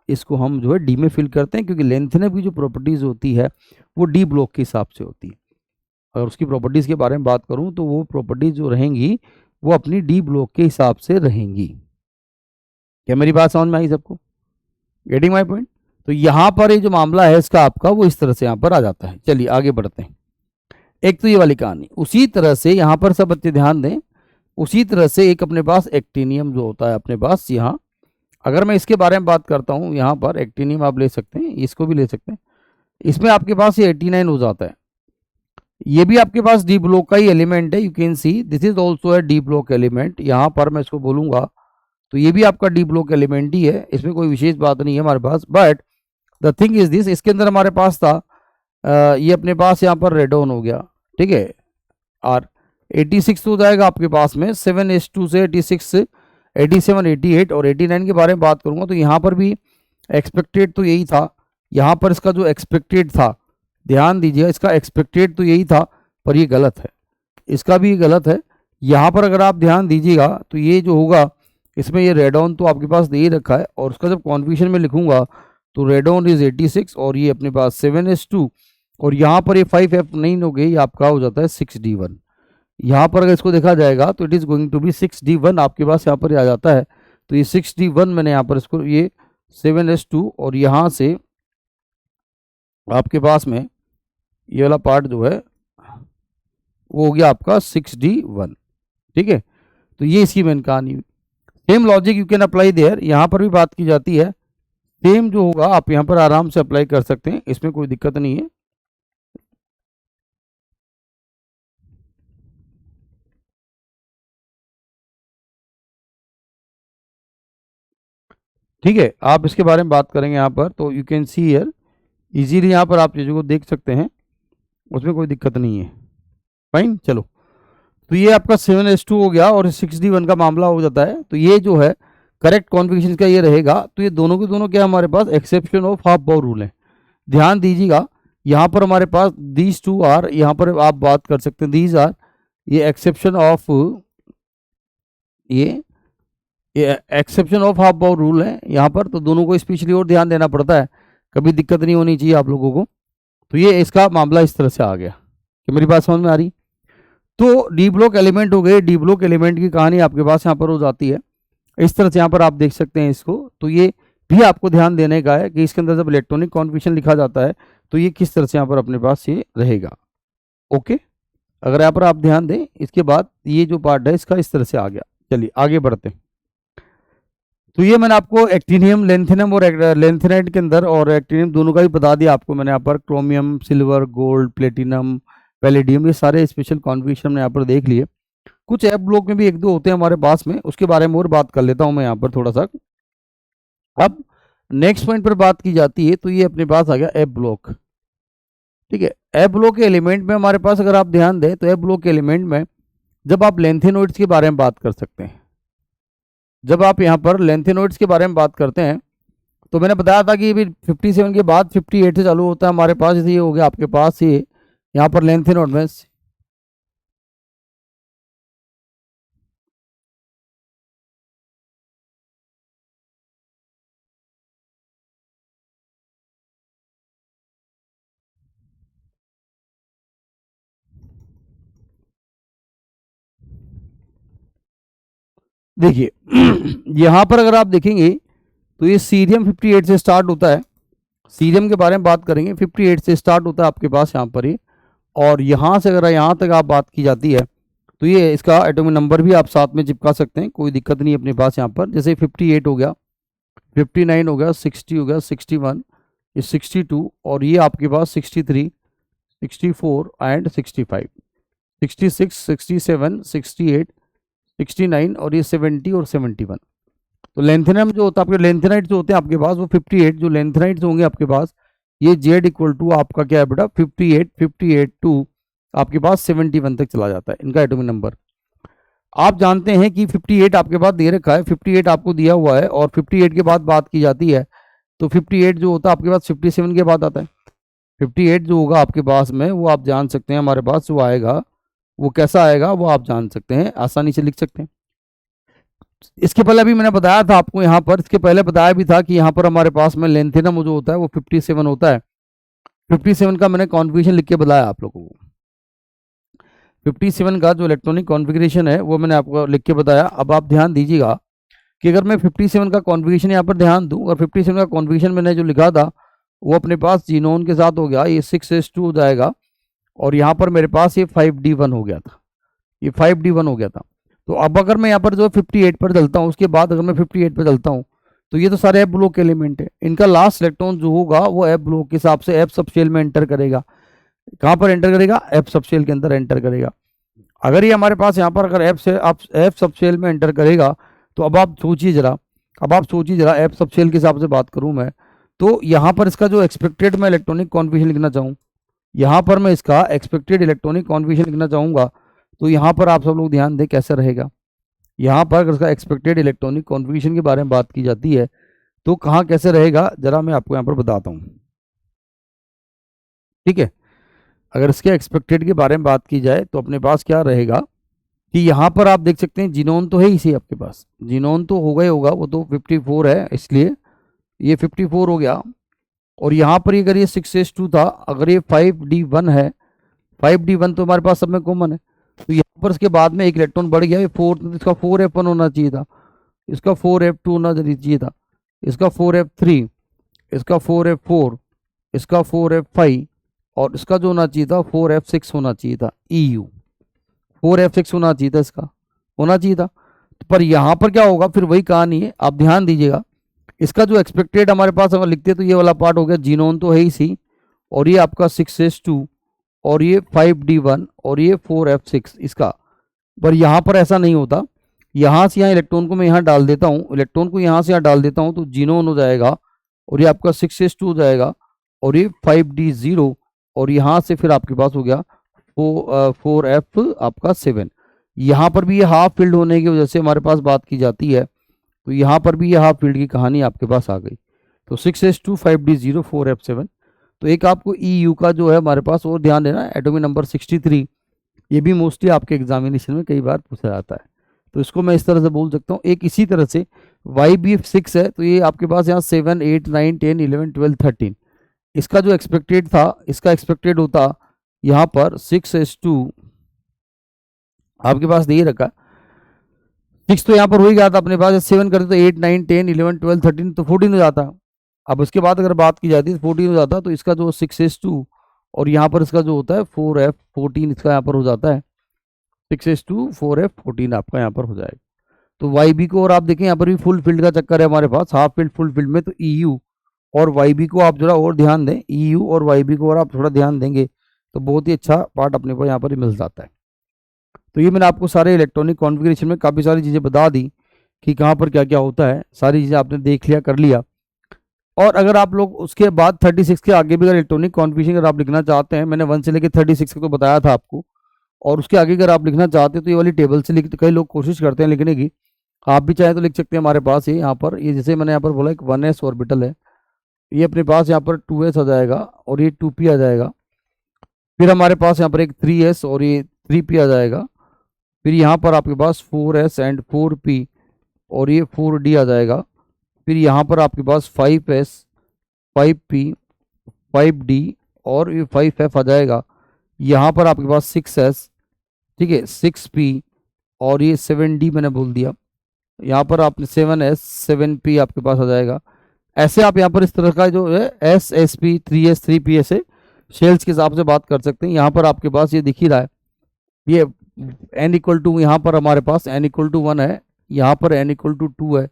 A: इसको हम जो है डी में फिल करते हैं, क्योंकि लेंथेनम की जो प्रॉपर्टीज़ होती है वो डी ब्लॉक के हिसाब से होती है। अगर उसकी प्रॉपर्टीज़ के बारे में बात करूं, तो वो प्रॉपर्टीज़ जो रहेंगी वो अपनी डी ब्लॉक के हिसाब से रहेंगी। क्या मेरी बात समझ में आई सबको, गेटिंग माई पॉइंट। तो यहाँ पर ये जो मामला है इसका आपका, वो इस तरह से यहाँ पर आ जाता है। चलिए आगे बढ़ते हैं। एक तो ये वाली कहानी, उसी तरह से यहाँ पर सब बच्चे ध्यान दें, उसी तरह से एक अपने पास एक्टिनियम जो होता है अपने पास यहाँ, अगर मैं इसके बारे में बात करता हूँ, यहाँ पर एक्टिनियम आप ले सकते हैं, इसको भी ले सकते हैं, इसमें आपके पास ये 89 हो जाता है। ये भी आपके पास डी ब्लॉक का ही एलिमेंट है, you can see this is also है डी ब्लॉक एलिमेंट। यहाँ पर मैं इसको बोलूँगा तो ये भी आपका डी ब्लॉक एलिमेंट ही है, इसमें कोई विशेष बात नहीं है हमारे पास। But the thing is this, इसके अंदर हमारे पास था ये अपने पास यहाँ पर रेडॉन हो गया, ठीक है, और 86 हो जाएगा आपके पास में, 7s2 से 86, 87, 88 और 89 के बारे में बात करूंगा, तो यहाँ पर भी एक्सपेक्टेड तो यही था। यहाँ पर इसका जो एक्सपेक्टेड था, ध्यान दीजिए, इसका एक्सपेक्टेड तो यही था, पर ये गलत है, इसका भी गलत है। यहाँ पर अगर आप ध्यान दीजिएगा तो ये जो होगा, इसमें ये रेडॉन तो आपके पास दे ही रखा है, और उसका जब कॉन्फ़िगरेशन में लिखूंगा तो रेडॉन इज 86 और ये अपने पास 7s2, और यहाँ पर ये 5f नहीं हो गई, आपका हो जाता है 6d1। यहाँ पर अगर इसको देखा जाएगा तो it is going to be 6d1 आपके पास यहाँ पर आ जाता है। तो ये 6d1 मैंने यहाँ पर इसको, ये 7s2, और यहाँ से आपके पास में ये वाला पार्ट जो है वो हो गया आपका 6d1। ठीक है, तो ये इसकी मेन कहानी। Same logic you can apply there, यहाँ पर भी बात की जाती है, सेम जो होगा आप यहाँ पर आराम से अप्लाई कर सकते हैं, इसमें कोई दिक्कत नहीं है। ठीक है, आप इसके बारे में बात करेंगे यहाँ पर, तो you can see here easily यहाँ पर आप चीज़ों को देख सकते हैं, उसमें कोई दिक्कत नहीं है। फाइन, चलो, तो ये आपका 7s2 हो गया और 6d1 का मामला हो जाता है। तो ये जो है करेक्ट कॉन्फ़िगरेशन का ये रहेगा। तो ये दोनों के दोनों क्या हमारे पास exception of half bound rule है। ध्यान दीजिएगा, यहाँ पर हमारे पास दीज टू आर, यहाँ पर आप बात कर सकते हैं दीज आर, ये एक्सेप्शन ऑफ, ये exception of half bound rule है यहाँ पर। तो दोनों को स्पेशली और ध्यान देना पड़ता है, कभी दिक्कत नहीं होनी चाहिए आप लोगों को। तो ये इसका मामला इस तरह से आ गया कि मेरी बात समझ में आ रही। तो डी ब्लॉक एलिमेंट हो गए, डी ब्लॉक एलिमेंट की कहानी आपके पास यहाँ पर हो जाती है इस तरह से। यहाँ पर आप देख सकते हैं इसको। तो ये भी आपको ध्यान देने का है कि इसके अंदर जब इलेक्ट्रॉनिक कॉन्फ़िगरेशन लिखा जाता है तो ये किस तरह से यहाँ पर अपने पास ये रहेगा। ओके, अगर यहाँ पर आप ध्यान दें, इसके बाद ये जो पार्ट है इसका इस तरह से आ गया। चलिए आगे बढ़ते हैं। तो ये मैंने आपको एक्टिनियम, लेंथेनियम और लेंथेनाइट के अंदर और एक्टिनियम दोनों का भी बता दिया आपको मैंने यहाँ पर। Chromium, silver, gold, platinum, palladium, ये सारे स्पेशल कॉन्फ़िगरेशन हमने यहाँ पर देख लिए। कुछ एफ ब्लॉक में भी एक दो होते हैं हमारे पास में, उसके बारे में और बात कर लेता हूँ मैं यहाँ पर थोड़ा सा। अब नेक्स्ट पॉइंट पर बात की जाती है, तो ये अपने पास आ गया एफ ब्लॉक। ठीक है, एफ ब्लॉक के एलिमेंट में हमारे पास अगर आप ध्यान दें तो एफ ब्लॉक के एलिमेंट में जब आप लेंथेनोइड्स के बारे में बात कर सकते हैं, जब आप यहाँ पर लेंथेनोइड्स के बारे में बात करते हैं, तो मैंने बताया था कि 57 के बाद 58 से चालू होता है हमारे पास। ये हो गया आपके पास ये यहाँ पर लेंथेनोइड में। देखिए यहाँ पर अगर आप देखेंगे तो ये सीरियम 58 से स्टार्ट होता है। सीरियम के बारे में बात करेंगे, 58 से स्टार्ट होता है आपके पास यहाँ पर ही। और यहाँ से अगर यहाँ तक आप बात की जाती है तो ये इसका एटॉमिक नंबर भी आप साथ में चिपका सकते हैं, कोई दिक्कत नहीं अपने पास यहाँ पर। जैसे 58 हो गया, 59 हो गया, 60 हो गया, 61, ये 62, और ये आपके पास 63, 64 एंड 65, 66, 67, 68, 69 और ये 70 और 71। तो लेंथेनियम जो होता है आपके, लेंथेनाइट जो होते हैं आपके पास वो 58, जो लेंथेनाइट होंगे आपके पास, ये जेड इक्वल टू आपका क्या है बेटा 58, 58 टू आपके पास 71 तक चला जाता है इनका एटॉमिक नंबर। आप जानते हैं कि 58 आपके पास दे रखा है, 58 आपको दिया हुआ है, और 58 के बाद बात की जाती है तो 58 जो होता है आपके पास 57 के बाद आता है। 58 जो होगा आपके पास में वो आप जान सकते हैं हमारे पास वो आएगा, वो कैसा आएगा वो आप जान सकते हैं, आसानी से लिख सकते हैं। इसके पहले भी मैंने बताया था आपको यहाँ पर, इसके पहले बताया भी था कि यहाँ पर हमारे पास में लेंथेनम जो होता है वो 57 होता है। 57 का मैंने कॉन्फ़िगरेशन लिख के बताया आप लोगों को। 57 का जो इलेक्ट्रॉनिक कॉन्फ़िगरेशन है वो मैंने आपको लिख के बताया। अब आप ध्यान दीजिएगा कि अगर मैं 57 का कॉन्फ़िगरेशन यहाँ पर ध्यान दूँ, और 57 का कॉन्फ़िगरेशन मैंने जो लिखा था वो अपने पास जीनोन के साथ हो गया, ये 6s2 हो जाएगा, और यहाँ पर मेरे पास ये 5d1 हो गया था, ये 5d1 हो गया था। तो अब अगर मैं यहाँ पर जो 58 पर चलता हूँ, उसके बाद अगर मैं 58 पर चलता हूँ तो ये तो सारे एफ ब्लॉक के एलिमेंट है, इनका लास्ट इलेक्ट्रॉन जो होगा वो एफ ब्लॉक के हिसाब से एफ सबशेल में एंटर करेगा। कहाँ पर एंटर करेगा? एफ सबशेल के अंदर एंटर करेगा। अगर ये हमारे पास यहाँ पर अगर एफ सबशेल में एंटर करेगा तो अब आप सोचिए जरा, एफ सबशेल के हिसाब से बात करूँ मैं, तो यहाँ पर इसका जो एक्सपेक्टेड मैं इलेक्ट्रॉनिक कॉन्फ़िगरेशन लिखना चाहूँ, यहाँ पर मैं इसका एक्सपेक्टेड इलेक्ट्रॉनिक कॉन्फ़िगरेशन लिखना चाहूँगा, तो यहाँ पर आप सब लोग ध्यान दें कैसे रहेगा। यहाँ पर अगर इसका एक्सपेक्टेड इलेक्ट्रॉनिक कॉन्फ़िगरेशन के बारे में बात की जाती है तो कहाँ कैसे रहेगा जरा मैं आपको यहाँ पर बताता हूँ। ठीक है, अगर इसके एक्सपेक्टेड के बारे में बात की जाए तो अपने पास क्या रहेगा कि यहाँ पर आप देख सकते हैं जीनोन तो है इसी आपके पास, जीनोन तो होगा ही होगा, वो तो 54 है इसलिए ये 54 हो गया। और यहाँ पर अगर ये 6s2 था, अगर ये 5d1 है, 5d1 तो हमारे पास सब में कॉमन है, तो यहाँ पर इसके बाद में एक इलेक्ट्रॉन बढ़ गया, ये 4, तो इसका 4f1 होना चाहिए था, इसका 4f2 होना चाहिए था, इसका 4f3, इसका 4f4, इसका 4f5, और इसका जो होना चाहिए था 4f6 होना चाहिए था। EU 4f6 होना चाहिए था, इसका होना चाहिए था। पर यहाँ पर क्या होगा, फिर वही कहानी है, आप ध्यान दीजिएगा। इसका जो एक्सपेक्टेड हमारे पास अगर लिखते तो ये वाला पार्ट हो गया, जीनोन तो है ही सी, और ये आपका 6s2, और ये 5d1, और ये 4f6 इसका। पर यहाँ पर ऐसा नहीं होता, यहाँ से यहाँ इलेक्ट्रॉन को मैं यहाँ डाल देता हूँ, इलेक्ट्रॉन को यहाँ से यहाँ डाल देता हूँ तो जीनोन हो जाएगा और ये आपका 6s2 हो जाएगा और ये 5d0 और यहाँ से फिर आपके पास हो गया 4f आपका 7। यहाँ पर भी ये हाफ फील्ड होने की वजह से हमारे पास बात की जाती है, तो यहाँ पर भी ये हाफ फील्ड की कहानी आपके पास आ गई। तो 6s2 5d0 4f7। तो एक आपको EU का जो है हमारे पास और ध्यान देना, एटॉमिक नंबर 63, ये भी मोस्टली आपके एग्जामिनेशन में कई बार पूछा जाता है, तो इसको मैं इस तरह से बोल सकता हूँ। एक इसी तरह से YBF6 है, तो ये आपके पास यहाँ 7 8 9 10 11 12 13, इसका जो एक्सपेक्टेड था, इसका एक्सपेक्टेड होता यहाँ पर 6s2 आपके पास नहीं रखा, 6 तो यहाँ पर हो ही गया था अपने पास, 7 करते तो 8 9 10 11 12 13 तो 14 हो जाता। अब उसके बाद अगर बात की जाती है तो 14 हो जाता, तो इसका जो 6s2 और यहाँ पर इसका जो होता है 4f14 इसका यहाँ पर हो जाता है, 6s2 4f14 आपका यहाँ पर हो जाएगा। तो YB को और आप देखें यहाँ पर भी फुल फील्ड का चक्कर है हमारे पास, हाफ फील्ड फुल फील्ड में, तो EU और YB को आप जरा और ध्यान दें, EU और YB को और आप थोड़ा ध्यान देंगे तो बहुत ही अच्छा पार्ट अपने को यहाँ पर मिल जाता है। तो ये मैंने आपको सारे इलेक्ट्रॉनिक कॉन्फ़िगरेशन में काफ़ी सारी चीज़ें बता दी कि कहाँ पर क्या क्या होता है, सारी चीज़ें आपने देख लिया, कर लिया। और अगर आप लोग उसके बाद 36 के आगे भी अगर इलेक्ट्रॉनिक कॉन्फ़िगरेशन अगर आप लिखना चाहते हैं, मैंने 1 से लेकर 36 को बताया था आपको, और उसके आगे अगर आप लिखना चाहते हैं तो ये वाली टेबल से लिखते, कई लोग कोशिश करते हैं लिखने की, आप भी चाहें तो लिख सकते हैं। हमारे पास ये यहाँ पर, ये जैसे मैंने यहाँ पर बोला एक 1s ऑर्बिटल है, ये अपने पास यहाँ पर 2s आ जाएगा और ये 2p आ जाएगा। फिर हमारे पास यहाँ पर एक 3s और ये 3p आ जाएगा। फिर यहाँ पर आपके पास 4s एंड 4p और ये 4d आ जाएगा। फिर यहाँ पर आपके पास 5s 5p 5d और ये 5f आ जाएगा। यहाँ पर आपके पास 6s, ठीक है, 6p और ये 7d मैंने बोल दिया। यहाँ पर आपने 7s 7p आपके पास आ जाएगा। ऐसे आप यहाँ पर इस तरह का जो है SSP 3s 3p ऐसे शेल्स के हिसाब से बात कर सकते हैं। यहाँ पर आपके पास ये दिख ही रहा है, ये n इक्वल टू, यहाँ पर हमारे पास n इक्वल टू 1 है, यहाँ पर n इक्वल टू 2 है,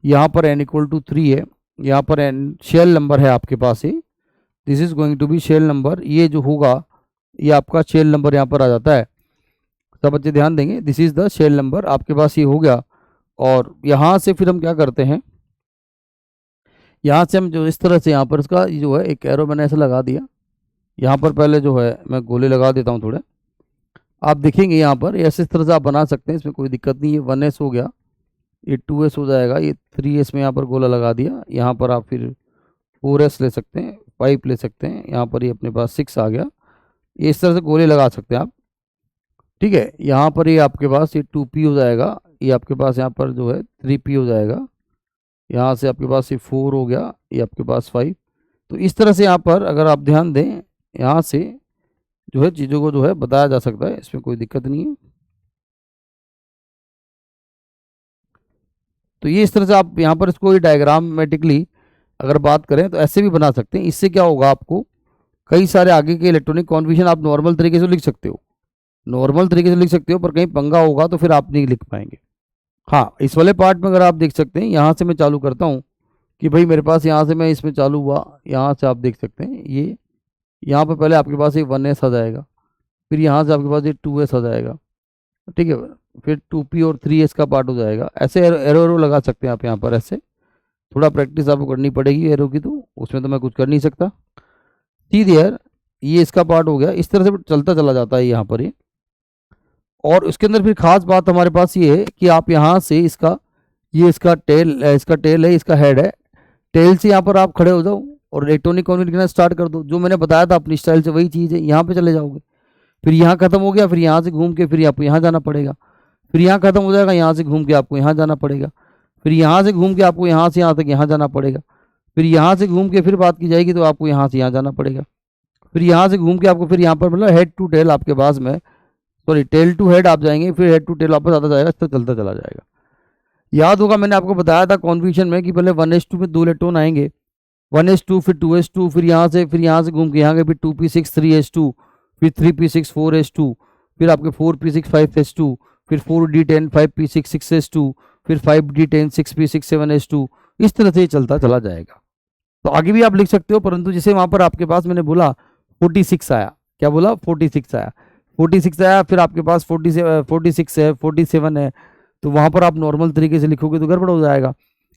A: यहाँ पर n इक्वल टू 3 है, यहाँ पर n शेल नंबर है आपके पास ही, this is going to be shell number. ये जो होगा ये आपका शेल नंबर यहाँ पर आ जाता है, सब बच्चे ध्यान देंगे, this is the shell number आपके पास ये हो गया। और यहाँ से फिर हम क्या करते हैं, यहाँ से हम जो इस तरह से यहाँ पर इसका जो है एक एरो मैंने ऐसा लगा दिया, यहाँ पर पहले जो है मैं गोले लगा देता हूँ थोड़े, आप देखेंगे यहाँ पर ऐसे इस तरह से आप बना सकते हैं, इसमें कोई दिक्कत नहीं है। 1s हो गया, ये 2s हो जाएगा, ये 3s में यहाँ पर गोला लगा दिया, यहाँ पर आप फिर 4s ले सकते हैं, 5 ले सकते हैं, यहाँ पर ये अपने पास 6 आ गया, ये इस तरह से गोले लगा सकते हैं आप, ठीक है। यहाँ पर ये आपके पास ये 2p हो जाएगा, ये आपके पास यहाँ पर जो है 3p हो जाएगा, यहाँ से आपके पास ये 4 हो गया, ये आपके पास 5। तो इस तरह से यहाँ पर अगर आप ध्यान दें, यहाँ से जो है चीज़ों को जो है बताया जा सकता है, इसमें कोई दिक्कत नहीं है। तो ये इस तरह से आप यहाँ पर इसको डायग्रामेटिकली अगर बात करें तो ऐसे भी बना सकते हैं। इससे क्या होगा, आपको कई सारे आगे के इलेक्ट्रॉनिक कॉन्फ़िगरेशन आप नॉर्मल तरीके से लिख सकते हो, नॉर्मल तरीके से लिख सकते हो, पर कहीं पंगा होगा तो फिर आप नहीं लिख पाएंगे। हाँ, इस वाले पार्ट में अगर आप देख सकते हैं, यहाँ से मैं चालू करता हूँ कि भाई मेरे पास यहाँ से मैं इसमें चालू हुआ, यहाँ से आप देख सकते हैं ये यहाँ पर पहले आपके पास ये 1s आ जाएगा, फिर यहाँ से आपके पास ये 2s आ जाएगा, ठीक है, फिर 2p और 3s का पार्ट हो जाएगा। ऐसे एरो एरो लगा सकते हैं आप यहाँ पर, ऐसे थोड़ा प्रैक्टिस आपको करनी पड़ेगी एरो की, तो उसमें तो मैं कुछ कर नहीं सकता। सीधे यार ये इसका पार्ट हो गया, इस तरह से चलता चला जाता है यहाँ पर ये। और उसके अंदर फिर खास बात हमारे पास ये है कि आप यहाँ से इसका, ये इसका टेल है, इसका हेड है, टेल से यहाँ पर आप खड़े हो जाओ और इलेक्ट्रॉनिक कॉन्फ़िगरेशन स्टार्ट कर दो। जो मैंने बताया था अपनी स्टाइल से वही चीज़ है, यहाँ पे चले जाओगे, फिर यहाँ खत्म हो गया, फिर यहाँ से घूम के फिर आपको यहाँ जाना पड़ेगा, फिर यहाँ खत्म हो जाएगा, यहाँ से घूम के आपको यहाँ जाना पड़ेगा, फिर यहाँ से घूम के आपको यहाँ से यहाँ तक यहाँ जाना पड़ेगा, फिर यहाँ से घूम के फिर बात की जाएगी तो आपको यहाँ से यहाँ जाना पड़ेगा, फिर यहाँ से घूम के आपको फिर यहाँ पर मतलब हेड टू टेल आपके पास में, सॉरी टेल टू हेड आप जाएंगे, फिर हेड टू टेल वापस आता जाएगा, इस तरह चलता चला जाएगा। याद होगा मैंने आपको बताया था कॉन्फ़िगरेशन में कि पहले 1s2 में 2 इलेक्ट्रॉन आएंगे, 1s2 फिर 2s2, फिर यहाँ से घूम के यहाँ के फिर 2p6 3s2, फिर 3p6 4s2, फिर आपके 4p6 5s2, फिर 4d10 5p6 6s2, फिर 5d10 6p6 7s2, इस तरह से चलता चला जाएगा। तो आगे भी आप लिख सकते हो, परंतु जैसे वहाँ पर आपके पास मैंने बोला 46 आया, क्या बोला 46 आया, 46 आया, फिर आपके पास 46 है, 47 है, तो वहाँ पर आप नॉर्मल तरीके से लिखोगे तो गड़बड़ हो जाएगा।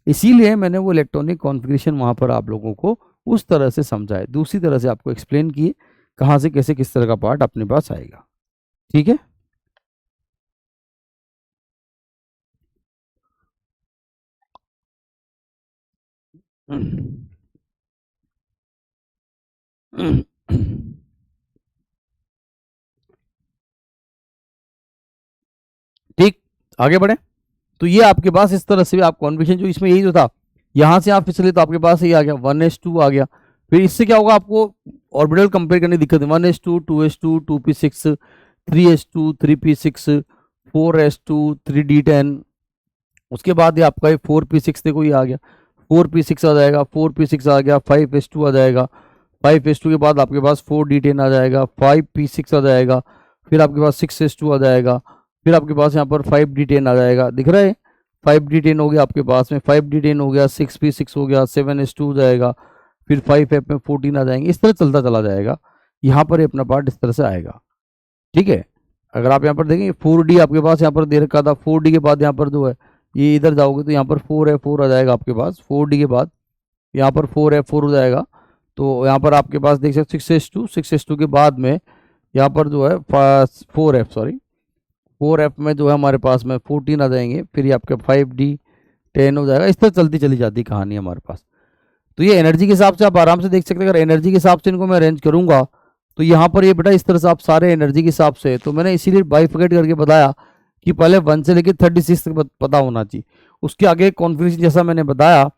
A: इसीलिए मैंने वो इलेक्ट्रॉनिक कॉन्फ़िगरेशन वहाँ पर आप लोगों को उस तरह से समझाए, दूसरी तरह से आपको एक्सप्लेन किए कहाँ से कैसे किस तरह का पार्ट अपने पास आएगा। ठीक है। ठीक, आगे बढ़े। तो ये आपके पास इस तरह से आप कॉन्फ़िगरेशन जो इसमें यही जो था, यहाँ से आप फिसले तो आपके पास ये आ गया 1s2 आ गया। फिर इससे क्या होगा, आपको ऑर्बिटल कंपेयर करने की दिक्कत है। 1s2 2s2 2p6 3s2 3p6 4s2 3d10। उसके बाद ये आपका 4p6 देखो ये आ गया, 4p6 आ जाएगा, 4p6 आ गया, 5s2 आ जाएगा, 5s2 के बाद आपके पास 4d10 आ जाएगा, 5p6 आ जाएगा, फिर आपके पास 6s2 आ जाएगा, फिर आपके पास यहाँ पर 5d10 आ जाएगा, दिख रहा है 5d10 हो गया आपके पास में, 5d10 हो गया, 6p6 हो गया, 7s2 हो जाएगा, फिर 5f में 14 आ जाएंगे, इस तरह चलता चला जाएगा। यहाँ पर ये अपना पार्ट इस तरह से आएगा। ठीक है। अगर आप यहाँ पर देखेंगे 4d आपके पास यहाँ पर दे रखा था, 4d के बाद यहाँ पर जो है ये इधर जाओगे तो यहाँ पर 4f4 आ जाएगा आपके पास, 4d के बाद यहाँ पर 4f4 हो जाएगा। तो यहाँ पर आपके पास देख सकते 6s2 के बाद में यहाँ पर जो है 4f में जो है हमारे पास में 14 आ जाएंगे, फिर ये आपका 5d10 हो जाएगा। इस तरह चलती चली जाती कहानी हमारे पास। तो ये एनर्जी के हिसाब से आप आराम से देख सकते हैं। अगर एनर्जी के हिसाब से इनको मैं अरेंज करूंगा तो यहाँ पर ये बेटा इस तरह से आप सारे एनर्जी के हिसाब से, तो मैंने इसीलिए बाइफिकेट करके बताया कि पहले 1 से लेकर 36 तक पता होना चाहिए, उसके आगे कॉन्फ़िगरेशन जैसा मैंने बताया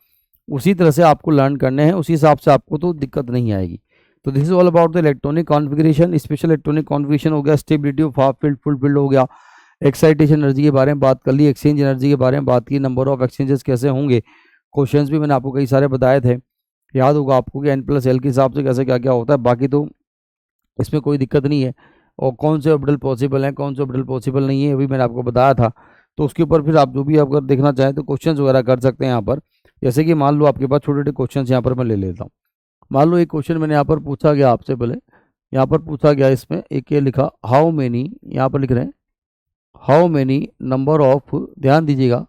A: उसी तरह से आपको लर्न करने हैं, उसी हिसाब से आपको तो दिक्कत नहीं आएगी। तो this is all about the electronic configuration. Special electronic configuration हो गया, stability of half field full field हो गया, एक्साइटेशन एनर्जी के बारे में बात कर ली, एक्सचेंज एनर्जी के बारे में बात की, नंबर ऑफ एक्सचेंजेस कैसे होंगे, क्वेश्चंस भी मैंने आपको कई सारे बताए थे, याद होगा आपको कि n+l के हिसाब से कैसे क्या क्या होता है। बाकी तो इसमें कोई दिक्कत नहीं है। और कौन से ऑर्बिटल पॉसिबल हैं, कौन से ऑर्बिटल पॉसिबल नहीं है, अभी मैंने आपको बताया था। तो उसके ऊपर फिर आप जो भी अगर देखना चाहें तो क्वेश्चंस वगैरह कर सकते हैं यहाँ पर। जैसे कि मान लो आपके पास छोटे छोटे क्वेश्चंस यहाँ पर मैं ले लेता हूँ। मान लो एक क्वेश्चन मैंने यहाँ पर पूछा गया आपसे, पहले यहाँ पर पूछा गया, इसमें एक ये लिखा हाउ मेनी, यहाँ पर लिख रहे हैं हाउ मेनी नंबर ऑफ, ध्यान दीजिएगा,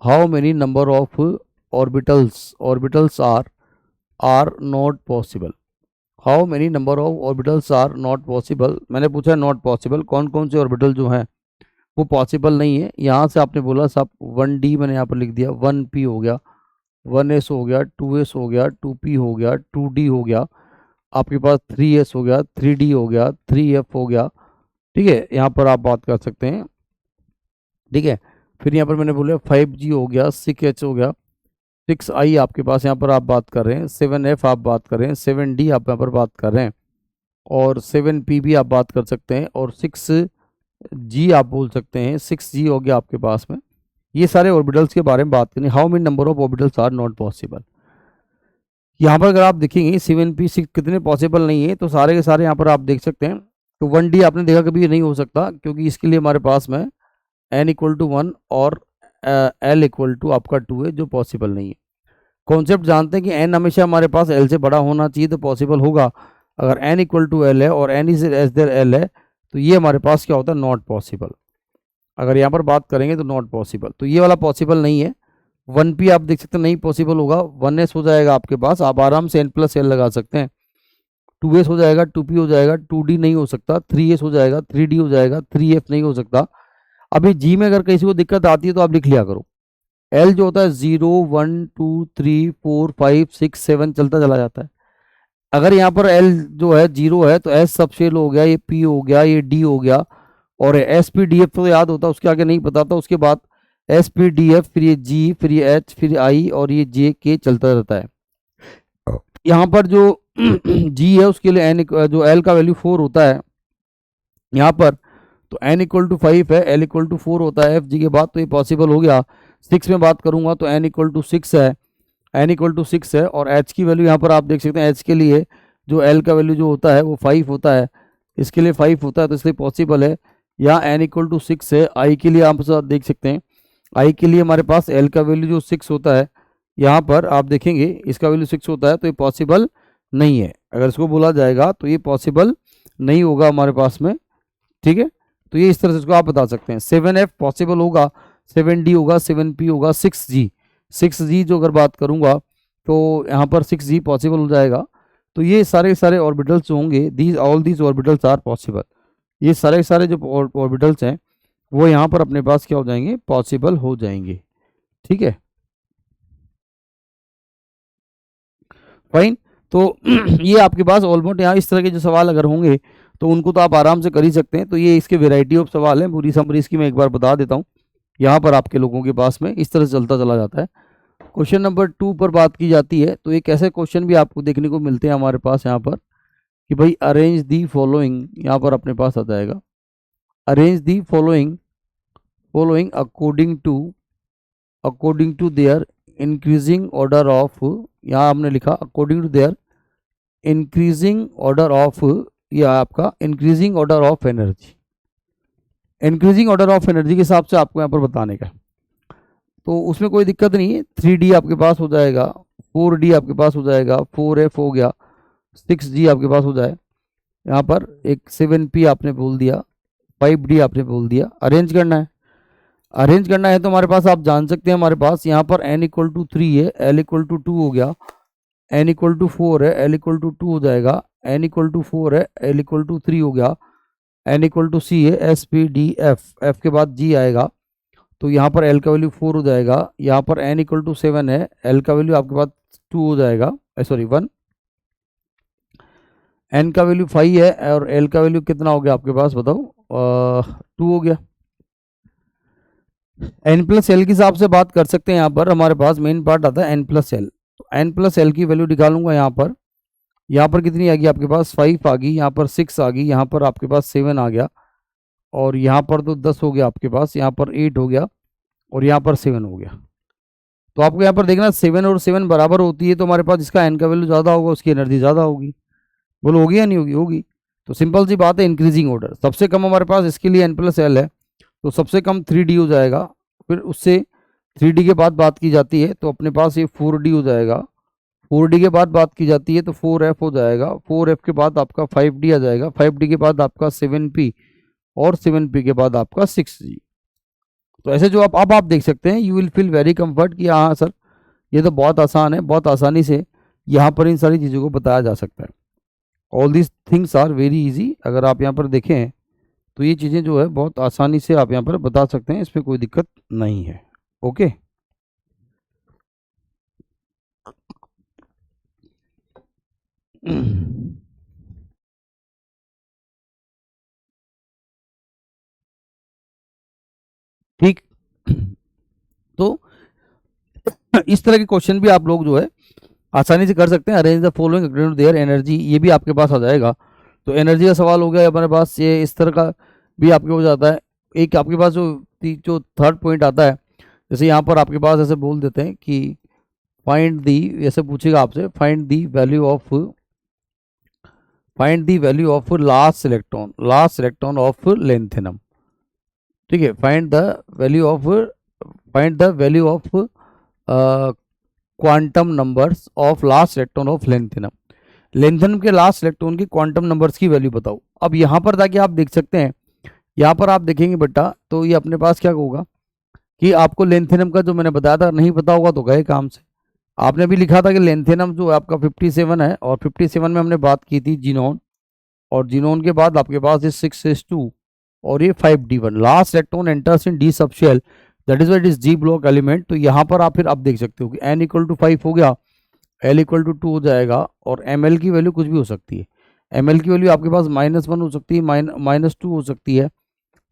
A: how many number of orbitals are not possible. How many number of orbitals are not possible, मैंने पूछा नॉट पॉसिबल, कौन कौन से ऑर्बिटल जो हैं वो पॉसिबल नहीं है। यहाँ से आपने बोला साहब 1d मैंने यहाँ पर लिख दिया, 1p हो गया, 1s हो गया, 2s हो गया, 2p हो गया, 2d हो गया, आपके पास 3s हो गया, 3d हो गया, 3f हो गया। ठीक है, यहाँ पर आप बात कर सकते हैं। ठीक है, फिर यहाँ पर मैंने बोला 5g हो गया, 6h हो गया, 6i आपके पास यहाँ पर आप बात कर रहे हैं, 7f आप बात कर रहे हैं, 7d आप यहाँ पर बात कर रहे हैं, और 7p भी आप बात कर सकते हैं, और 6g आप बोल सकते हैं, 6g हो गया आपके पास में। ये सारे ऑर्बिटल्स के बारे में बात करें, how many number of orbitals are not possible. यहाँ पर अगर आप देखेंगे 7p6 कितने पॉसिबल नहीं है, तो सारे के सारे यहाँ पर आप देख सकते हैं। तो 1d आपने देखा कभी नहीं हो सकता, क्योंकि इसके लिए हमारे पास में n=1 और l= आपका 2 है, जो पॉसिबल नहीं है। कॉन्सेप्ट जानते हैं कि n हमेशा हमारे पास l से बड़ा होना चाहिए तो पॉसिबल होगा। अगर n=l है और n is less than l है तो ये हमारे पास क्या होता है, नॉट पॉसिबल। अगर यहाँ पर बात करेंगे तो नॉट पॉसिबल, तो ये वाला पॉसिबल नहीं है। 1p आप देख सकते हैं नहीं पॉसिबल होगा, 1s हो जाएगा आपके पास, आप आराम से n+l लगा सकते हैं, 2s हो जाएगा, 2p हो जाएगा, 2d नहीं हो सकता, 3s हो जाएगा, 3d हो जाएगा, 3f नहीं हो सकता। अभी g में अगर किसी को दिक्कत आती है तो आप लिख लिया करो, l जो होता है 0 1 2 3 4 5 6 7 चलता चला जाता है। अगर यहाँ पर l जो है 0 है तो s सबशेल हो गया, ये p हो गया, ये d हो गया, और s p d f तो याद होता है, उसके आगे नहीं पता था। उसके बाद s p d f, फिर ये g, फिर ये h, फिर i और ये j k चलता रहता है। यहाँ पर जो g है उसके लिए n जो l का वैल्यू 4 होता है यहाँ पर, तो n=5 है, l=4 होता है f g के बाद, तो ये पॉसिबल हो गया। 6 में बात करूंगा तो n=6 है, n=6 है, और h की वैल्यू यहाँ पर आप देख सकते हैं, h के लिए जो l का वैल्यू जो होता है वो 5 होता है, इसके लिए 5 होता है, तो इसलिए पॉसिबल है। यहाँ n=6 है, i के लिए आप देख सकते हैं, i के लिए हमारे पास l का वैल्यू जो 6 होता है, यहाँ पर आप देखेंगे इसका वैल्यू 6 होता है, तो ये पॉसिबल नहीं है। अगर इसको बोला जाएगा तो ये पॉसिबल नहीं होगा हमारे पास में। ठीक है, तो ये इस तरह से इसको आप बता सकते हैं। 7f पॉसिबल होगा, 7D होगा, 7P होगा, 6G जो अगर बात करूंगा तो यहाँ पर 6G पॉसिबल हो जाएगा। तो ये सारे सारे ऑर्बिटल्स जो होंगे, all these orbitals are possible, ये सारे सारे जो ऑर्बिटल्स हैं वो यहाँ पर अपने पास क्या हो जाएंगे, पॉसिबल हो जाएंगे। ठीक है, फाइन। तो ये आपके पास ऑलमोस्ट यहाँ इस तरह के जो सवाल अगर होंगे तो उनको तो आप आराम से कर ही सकते हैं। तो ये इसके वेराइटी ऑफ सवाल हैं, पूरी समरी इसकी मैं एक बार बता देता हूँ। यहाँ पर आपके लोगों के पास में इस तरह से चलता चला जाता है। क्वेश्चन नंबर 2 पर बात की जाती है, तो एक ऐसे क्वेश्चन भी आपको देखने को मिलते हैं हमारे पास यहाँ पर कि भाई अरेंज दी फॉलोइंग, यहाँ पर अपने पास आ जाएगा arrange the following according to their increasing order of, यहाँ हमने लिखा according to their increasing order of, या आपका increasing order of energy, increasing order of energy के हिसाब से आपको यहाँ पर बताने का। तो उसमें कोई दिक्कत नहीं है, 3D आपके पास हो जाएगा, 4D आपके पास हो जाएगा, 4F हो गया, 6G आपके पास हो जाए, यहाँ पर एक 7P आपने बोल दिया, 5D आपने बोल दिया। अरेंज करना है तो हमारे पास आप जान सकते हैं, हमारे पास यहाँ पर n इक्वल टू 3 है, L इक्वल टू 2 हो गया, n इक्वल टू 4 है, L इक्वल टू 2 हो जाएगा, n इक्वल टू 4 है, L इक्वल टू 3 हो गया, n इक्वल टू C है, S P D F, F के बाद G आएगा, तो यहाँ पर L का वैल्यू 4 हो जाएगा, यहाँ पर n इक्वल टू 7 है, L का वैल्यू आपके पास 2 हो जाएगा, सॉरी 1, n का वैल्यू 5 है और L का वैल्यू कितना हो गया आपके पास बताओ, 2 हो गया। n प्लस एल के हिसाब से बात कर सकते हैं, यहाँ पर हमारे पास मेन पार्ट आता है n प्लस एल, तो n प्लस एल की वैल्यू निकालूंगा यहाँ पर कितनी आ गई आपके पास 5 आ गई, यहाँ पर 6 आ गई, यहाँ पर आपके पास 7 आ गया, और यहाँ पर तो 10 हो गया आपके पास, यहाँ पर 8 हो गया, और यहाँ पर 7 हो गया। तो आपको यहाँ पर देखना 7 और 7 बराबर होती है, तो हमारे पास इसका n का वैल्यू ज़्यादा होगा, उसकी एनर्जी ज़्यादा होगी। बोलो होगी या नहीं होगी? होगी। तो सिंपल सी बात है, इंक्रीजिंग ऑर्डर सबसे कम हमारे पास इसके लिए n प्लस एल है, तो सबसे कम 3D हो जाएगा, फिर उससे 3D के बाद बात की जाती है तो अपने पास ये 4D हो जाएगा, 4D के बाद बात की जाती है तो 4F हो जाएगा, 4F के बाद आपका 5D आ जाएगा, 5D के बाद आपका 7P, और 7P के बाद आपका 6G। तो ऐसे जो अब आप देख सकते हैं, you will feel very comfort कि हाँ सर ये तो बहुत आसान है, बहुत आसानी से यहाँ पर इन सारी चीज़ों को बताया जा सकता है। All these things are very easy. अगर आप यहाँ पर देखें तो ये चीज़ें जो है बहुत आसानी से आप यहाँ पर बता सकते हैं, इसमें कोई दिक्कत नहीं है। ओके, ठीक। तो इस तरह के क्वेश्चन भी आप लोग जो है आसानी से कर सकते हैं। Arrange the following according to their energy, ये भी आपके पास आ जाएगा। तो एनर्जी का सवाल हो गया हमारे पास, ये इस तरह का भी आपके हो जाता है। एक आपके पास जो थर्ड पॉइंट आता है, जैसे यहाँ पर आपके पास ऐसे बोल देते हैं कि फाइंड दी, ऐसे पूछेगा आपसे find the value of last electron of lanthanum. ठीक है, find the value of quantum numbers of last electron of lanthanum. Lanthanum के लास्ट इलेक्ट्रॉन की क्वांटम नंबर्स की वैल्यू बताओ। अब यहाँ पर ताकि आप देख सकते हैं, यहाँ पर आप देखेंगे बेटा तो ये अपने पास क्या होगा कि आपको लेंथेनम का जो मैंने बताया था नहीं पता होगा तो गए काम से। आपने भी लिखा था कि लेंथेनम जो आपका 57 है, और 57 में हमने बात की थी जीनोन, और जीनोन के बाद आपके पास ये 6s2 और ये 5d1, last electron enters in D subshell, that is what is G block element. तो यहाँ पर आप फिर आप देख सकते हो कि n इक्वल टू 5 हो गया, L इक्वल टू 2 हो जाएगा, और ml की वैल्यू कुछ भी हो सकती है। ml की वैल्यू आपके पास -1 हो सकती है, -2 हो सकती है,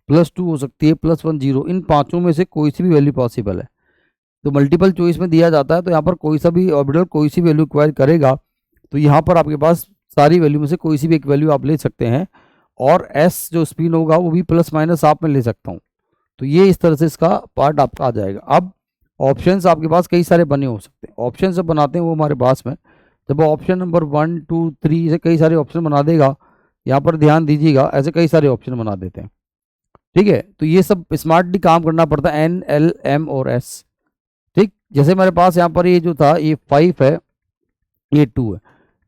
A: +2 हो सकती है, +1 0, इन पांचों में से कोई सी भी वैल्यू पॉसिबल है। तो मल्टीपल चॉइस में दिया जाता है, तो यहाँ पर कोई सा भी ऑर्बिटल कोई सी वैल्यू एक्वायर करेगा, तो यहाँ पर आपके पास सारी वैल्यू में से कोई सी भी एक वैल्यू आप ले सकते हैं, और s जो स्पिन होगा वो भी प्लस माइनस आप में ले सकता हूँ। तो ये इस तरह से इसका पार्ट आपका आ जाएगा। अब ऑप्शंस आपके पास कई सारे बने हो सकते हैं, ऑप्शन जब बनाते हैं वो हमारे पास में, जब ऑप्शन नंबर 1 2 3 से कई सारे ऑप्शन बना देगा, यहाँ पर ध्यान दीजिएगा, ऐसे कई सारे ऑप्शन बना देते हैं। ठीक है, तो ये सब स्मार्टली काम करना पड़ता है, N L M और S। ठीक, जैसे मेरे पास यहाँ पर ये जो था ये 5 है, ये 2 है,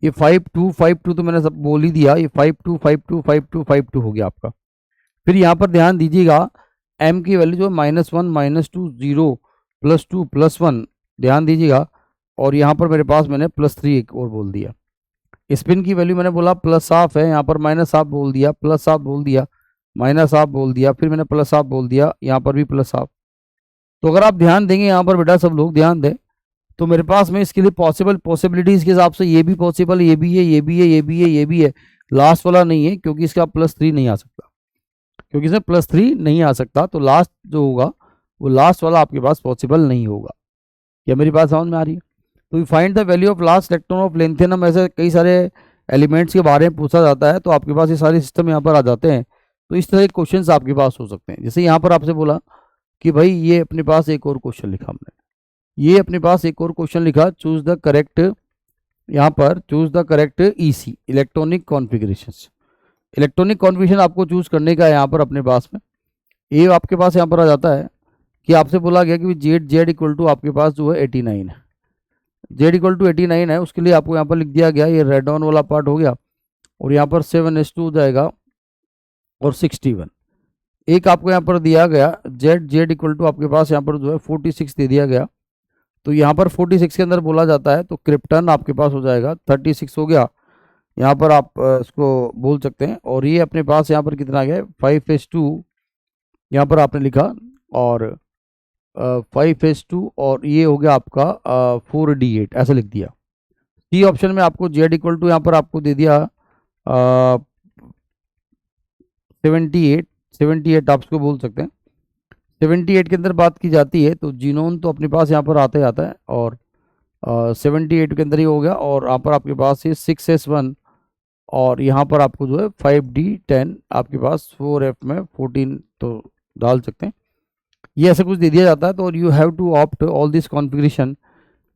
A: ये 5 2 5 2 तो मैंने सब बोल ही दिया, ये 5 2 5 2 5 2 5 2 हो गया आपका। फिर यहाँ पर ध्यान दीजिएगा m की वैल्यू जो है -1 -2 0 +2 +1, ध्यान दीजिएगा। और यहाँ पर मेरे पास मैंने +3 एक और बोल दिया। स्पिन की वैल्यू मैंने बोला +1/2 है, यहाँ पर -1/2 बोल दिया, +1/2 बोल दिया, -1/2 बोल दिया, फिर मैंने +1/2 बोल दिया, यहाँ पर भी +1/2। तो अगर आप ध्यान देंगे यहाँ पर बेटा, सब लोग ध्यान दें, तो मेरे पास में इसके लिए पॉसिबिलिटीज के हिसाब से ये भी पॉसिबल, ये भी है, ये भी है, ये भी है, ये भी है। लास्ट वाला नहीं है क्योंकि इसका +3 नहीं आ सकता, क्योंकि इसमें +3 नहीं आ सकता, तो लास्ट जो होगा वो लास्ट वाला आपके पास पॉसिबल नहीं होगा। क्या मेरी बात समझ में आ रही है? तो we find the value of last electron of lanthanum, ऐसे कई सारे एलिमेंट्स के बारे में पूछा जाता है, तो आपके पास ये सारे सिस्टम यहाँ पर आ जाते हैं। तो इस तरह के क्वेश्चंस आपके पास हो सकते हैं। जैसे यहाँ पर आपसे बोला कि भाई ये अपने पास एक और क्वेश्चन लिखा हमने, ये अपने पास एक और क्वेश्चन लिखा, चूज द करेक्ट, यहाँ पर choose the correct EC electronic configurations. Electronic configuration आपको चूज करने का है यहाँ पर अपने पास में। ये आपके पास यहाँ पर आ जाता है कि आपसे बोला गया कि जेड इक्वल टू आपके पास जो है 89 है, जेड इक्वल टू 89 है। उसके लिए आपको यहाँ पर लिख दिया गया, ये रेड ऑन वाला पार्ट हो गया, और यहाँ पर 7s2 हो जाएगा और 61। एक आपको यहाँ पर दिया गया जेड इक्वल टू आपके पास यहाँ पर जो है 46 दे दिया गया। तो यहाँ पर 46 के अंदर बोला जाता है, तो क्रिप्टन आपके पास हो जाएगा 36 हो गया, यहाँ पर आप इसको बोल सकते हैं। और ये अपने पास यहाँ पर कितना आ गया 5s2, यहाँ पर आपने लिखा, और 5s2, और ये हो गया आपका 4d8, ऐसा लिख दिया। सी ऑप्शन में आपको जेड इक्वल टू यहाँ पर आपको दे दिया 78 आप इसको बोल सकते हैं। 78 के अंदर बात की जाती है तो जीनोन तो अपने पास यहाँ पर आता ही आता है, और 78 के अंदर ही हो गया। और यहाँ पर आपके पास ये 6s1, और यहाँ पर आपको जो है 5d10 आपके पास 4f में 14 तो डाल सकते हैं, ये ऐसा कुछ दे दिया जाता है। तो you have to opt all this configuration,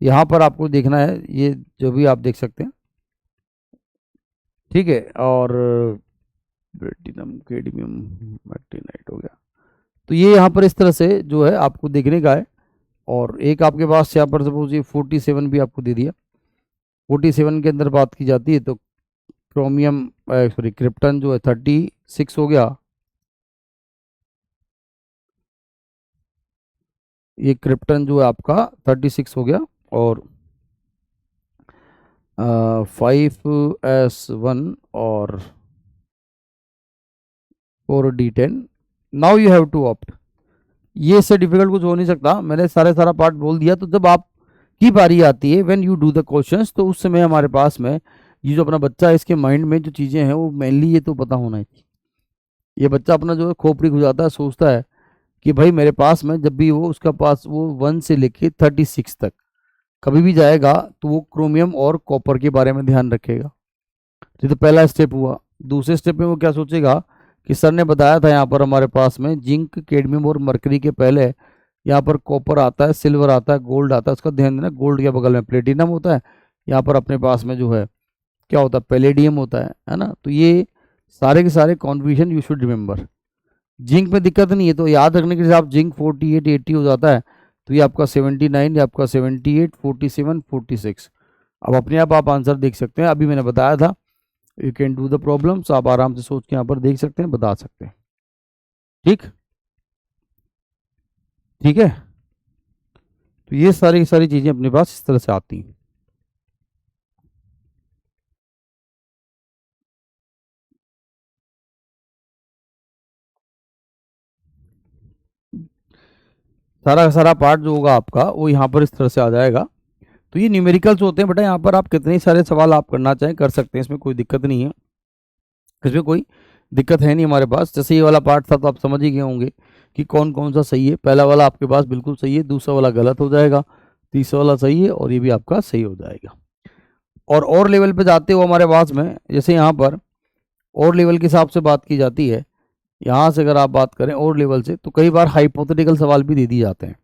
A: यहाँ पर आपको देखना है, ये जो भी आप देख सकते हैं, ठीक है। और प्लेटिनम कैडमियम मैग्नेटाइट हो गया, तो ये यहाँ पर इस तरह से जो है आपको देखने का है। और एक आपके पास यहाँ पर सपोज ये 47 भी आपको दे दिया, 47 के अंदर बात की जाती है तो क्रोमियम सॉरी क्रिप्टन जो है 36 हो गया, ये क्रिप्टन जो है आपका 36 हो गया, और 5s1 और 4d10। Now you have to opt, ये इससे डिफिकल्ट कुछ हो नहीं सकता, मैंने सारा पार्ट बोल दिया। तो जब आप की बारी आती है when you do the questions, तो उस समय हमारे पास में ये जो अपना बच्चा है, इसके माइंड में जो चीज़ें हैं वो मेनली ये तो पता होना चाहिए। ये बच्चा अपना जो है खोपड़ी खुजाता है, सोचता है कि भाई मेरे पास में जब भी वो उसका पास वो 1 से लेके 36 तक कभी भी जाएगा तो वो क्रोमियम और कॉपर के बारे में ध्यान रखेगा। ये तो पहला स्टेप हुआ। दूसरे स्टेप में वो क्या सोचेगा कि सर ने बताया था यहाँ पर हमारे पास में जिंक कैडमियम और मरकरी के पहले यहाँ पर कॉपर आता है, सिल्वर आता है, गोल्ड आता है। उसका ध्यान देना, गोल्ड के बगल में प्लेटिनम होता है, यहाँ पर अपने पास में जो है क्या होता है पैलेडियम होता है ना। तो ये सारे के सारे confusion you should remember. Zinc में दिक्कत नहीं है, तो याद रखने के लिए आप जिंक 48 80 हो जाता है, तो ये आपका 79, ये आपका 78 47 46। अब अपने आप आंसर देख सकते हैं, अभी मैंने बताया था you can do the problems, आप आराम से सोच के यहाँ पर देख सकते हैं, बता सकते हैं। ठीक ठीक है, तो ये सारी की सारी चीजें अपने पास इस तरह से आती हैं। सारा का सारा पार्ट जो होगा आपका वो यहाँ पर इस तरह से आ जाएगा। तो ये न्यूमेरिकल्स होते हैं बेटा, यहाँ पर आप कितने सारे सवाल आप करना चाहें कर सकते हैं, इसमें कोई दिक्कत नहीं है, इसमें कोई दिक्कत है नहीं हमारे पास। जैसे ये वाला पार्ट था तो आप समझ ही गए होंगे कि कौन कौन सा सही है। पहला वाला आपके पास बिल्कुल सही है, दूसरा वाला गलत हो जाएगा, तीसरा वाला सही है, और ये भी आपका सही हो जाएगा। और लेवल पे जाते हो हमारे पास में, जैसे यहाँ पर और लेवल के हिसाब से बात की जाती है, यहाँ से अगर आप बात करें और लेवल से, तो कई बार हाइपोथेटिकल सवाल भी दे दिए जाते हैं।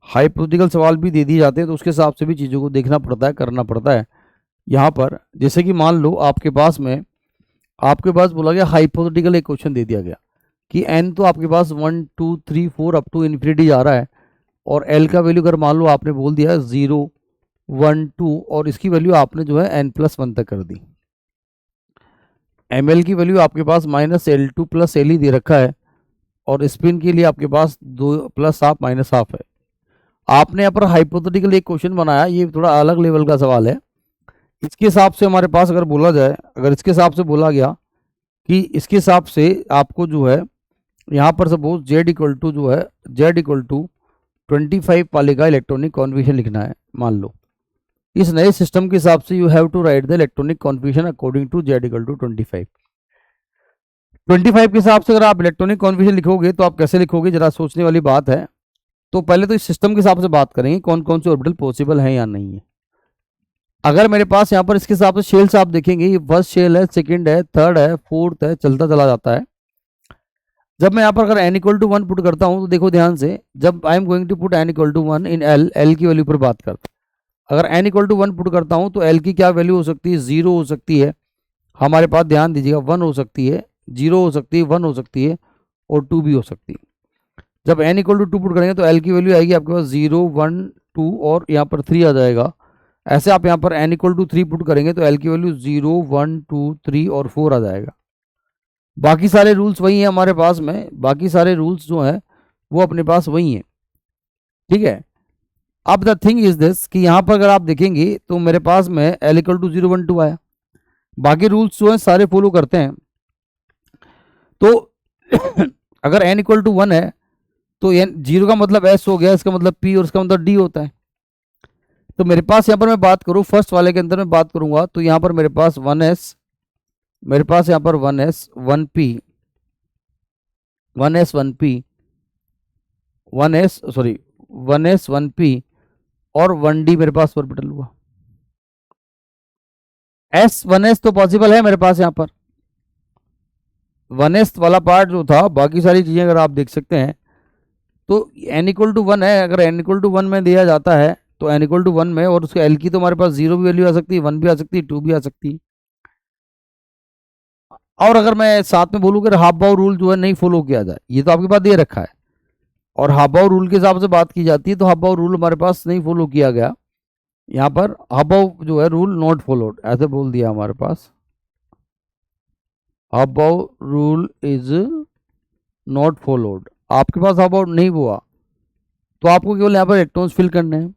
A: हाइपोथेटिकल सवाल भी दे दिए जाते हैं, तो उसके हिसाब से भी चीज़ों को देखना पड़ता है, करना पड़ता है। यहाँ पर जैसे कि मान लो आपके पास बोला गया हाइपोथेटिकल एक क्वेश्चन दे दिया गया कि n तो आपके पास 1 2 3 4 अप टू इन्फिनिटी जा रहा है, और l का वैल्यू अगर मान लो आपने बोल दिया 0 1 2, और इसकी वैल्यू आपने जो है n+1 तक कर दी। ml की वैल्यू आपके पास -L2 + L ही दे रखा है, और स्पिन के लिए आपके पास 2 प्लस हाफ माइनस हाफ है। आपने यहाँ पर हाइपोथेटिकल एक क्वेश्चन बनाया, ये थोड़ा अलग लेवल का सवाल है। इसके हिसाब से हमारे पास अगर बोला जाए, अगर इसके हिसाब से बोला गया कि इसके हिसाब से आपको जो है यहाँ पर सपोज जेड इक्वल टू जो है जेड इक्वल टू 25 वाले का इलेक्ट्रॉनिक कॉन्फिगरेशन लिखना है मान लो। इस नए सिस्टम के हिसाब से you have to write the electronic configuration according to Z equal to 25। 25 के हिसाब से अगर आप इलेक्ट्रॉनिक कॉन्फिगरेशन लिखोगे तो आप कैसे लिखोगे, जरा सोचने वाली बात है। तो पहले तो इस सिस्टम के हिसाब से बात करेंगे कौन कौन से ऑर्बिटल पॉसिबल है या नहीं है। अगर मेरे पास यहाँ पर इसके हिसाब से शेल्स आप देखेंगे, ये फर्स्ट शेल है, सेकंड है, थर्ड है, फोर्थ है, चलता चला जाता है। जब मैं यहाँ पर अगर n इक्वल टू 1 पुट करता हूँ तो देखो ध्यान से, जब I am going to put n equal to 1 in l की वैल्यू पर बात करते हैं। अगर n इक्वल टू 1 पुट करता हूँ तो l की क्या वैल्यू हो सकती है, 0 हो सकती है हमारे पास, ध्यान दीजिएगा, 1 हो सकती है, 0 हो सकती है, 1 हो सकती है और 2 भी हो सकती है। जब n इक्वल टू 2 पुट करेंगे तो l की वैल्यू आएगी आपके पास 0 1 2 और यहाँ पर 3 आ जाएगा। ऐसे आप यहाँ पर n इक्वल टू 3 पुट करेंगे तो l की वैल्यू 0 1 2 3 और 4 आ जाएगा। बाकी सारे रूल्स वही हैं हमारे पास में, बाकी सारे रूल्स जो हैं वो अपने पास वही हैं, ठीक है। अब द थिंग इज दिस कि यहाँ पर अगर आप देखेंगे तो मेरे पास में l इक्वल टू 0 1 2 आया, बाकी रूल्स जो हैं सारे फॉलो करते हैं। तो अगर n इक्वल टू 1 है तो जीरो का मतलब s हो गया, इसका मतलब p और इसका मतलब d होता है। तो मेरे पास यहाँ पर मैं बात करूँ फर्स्ट वाले के अंदर मैं बात करूंगा तो यहाँ पर मेरे पास 1s, मेरे पास यहाँ पर 1s 1p 1s 1p 1s sorry 1s 1p और 1d मेरे पास ऑर्बिटल हुआ। s 1s तो पॉसिबल है मेरे पास, यहाँ पर 1s वाला पार्ट जो था, बाकी सारी चीजें अगर आप देख सकते हैं तो n इक्वल टू 1 है। अगर n इक्वल टू 1 में दिया जाता है तो n इक्वल टू 1 में, और उसके l की तो हमारे पास 0 भी वैल्यू आ सकती है, 1 भी आ सकती है, 2 भी आ सकती है। और अगर मैं साथ में बोलूँ कि हाफ बाउ रूल जो है नहीं फॉलो किया जाए, ये तो आपके पास दे रखा है और हाफ बाउ रूल के हिसाब से बात की जाती है, तो हाफ बाउ रूल हमारे पास नहीं फॉलो किया गया। यहाँ पर हाफ बाउ जो है रूल नॉट फॉलोड ऐसे बोल दिया हमारे पास, हाफ बाउ रूल इज नॉट फॉलोड, आपके पास हाफ बाउ नहीं हुआ तो आपको केवल यहाँ पर इलेक्ट्रॉन्स फिल करने हैं।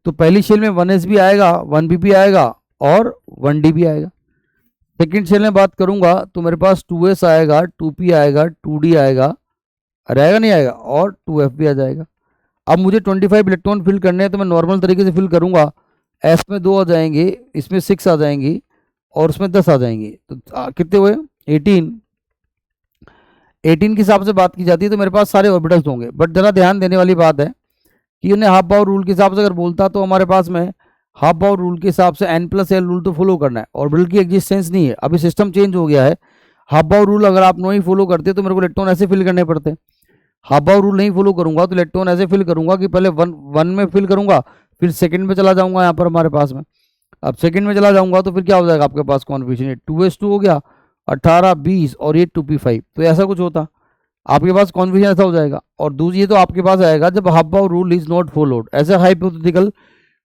A: तो पहली शेल में 1s भी आएगा, 1p भी आएगा और 1d भी आएगा। सेकंड शेल में बात करूंगा तो मेरे पास 2s आएगा, 2p आएगा, 2d आएगा, रहेगा नहीं आएगा, और 2f भी आ जाएगा। अब मुझे 25 इलेक्ट्रॉन फिल करने हैं तो मैं नॉर्मल तरीके से फिल करूंगा, s में 2 आ जाएंगे, इसमें 6 आ जाएंगी और उसमें 10 आ जाएंगे, तो कितने हुए 18। 18 के हिसाब से बात की जाती है तो मेरे पास सारे ऑर्बिटल्स होंगे। बट जरा ध्यान देने वाली बात है कि उन्हें हाफ बाउ रूल के हिसाब से अगर बोलता तो हमारे पास में हाफ बाउ रूल के हिसाब से n प्लस एल रूल तो फॉलो करना है, ऑर्बिटल की एग्जिस्टेंस नहीं है। अभी सिस्टम चेंज हो गया है, हाफ बाउ रूल अगर आप नहीं फॉलो करते तो मेरे को इलेक्ट्रॉन ऐसे फिल करने पड़ते। हाफ बाउ रूल नहीं फॉलो करूंगा तो इलेक्ट्रॉन ऐसे फिल करूंगा कि पहले वन में फिल करूंगा, फिर सेकंड में चला जाऊंगा यहाँ पर हमारे पास में। अब सेकंड में चला जाऊंगा तो फिर क्या हो जाएगा आपके पास कॉन्फिगरेशन, 2s2 हो गया, 18 20 और ये 2p5, तो ऐसा कुछ होता आपके पास कॉन्फिगरेशन ऐसा हो जाएगा। और दूसरी ये तो आपके पास आएगा जब हाफ बाउ रूल इज नॉट फॉलोड, ऐसे हाइपोथेटिकल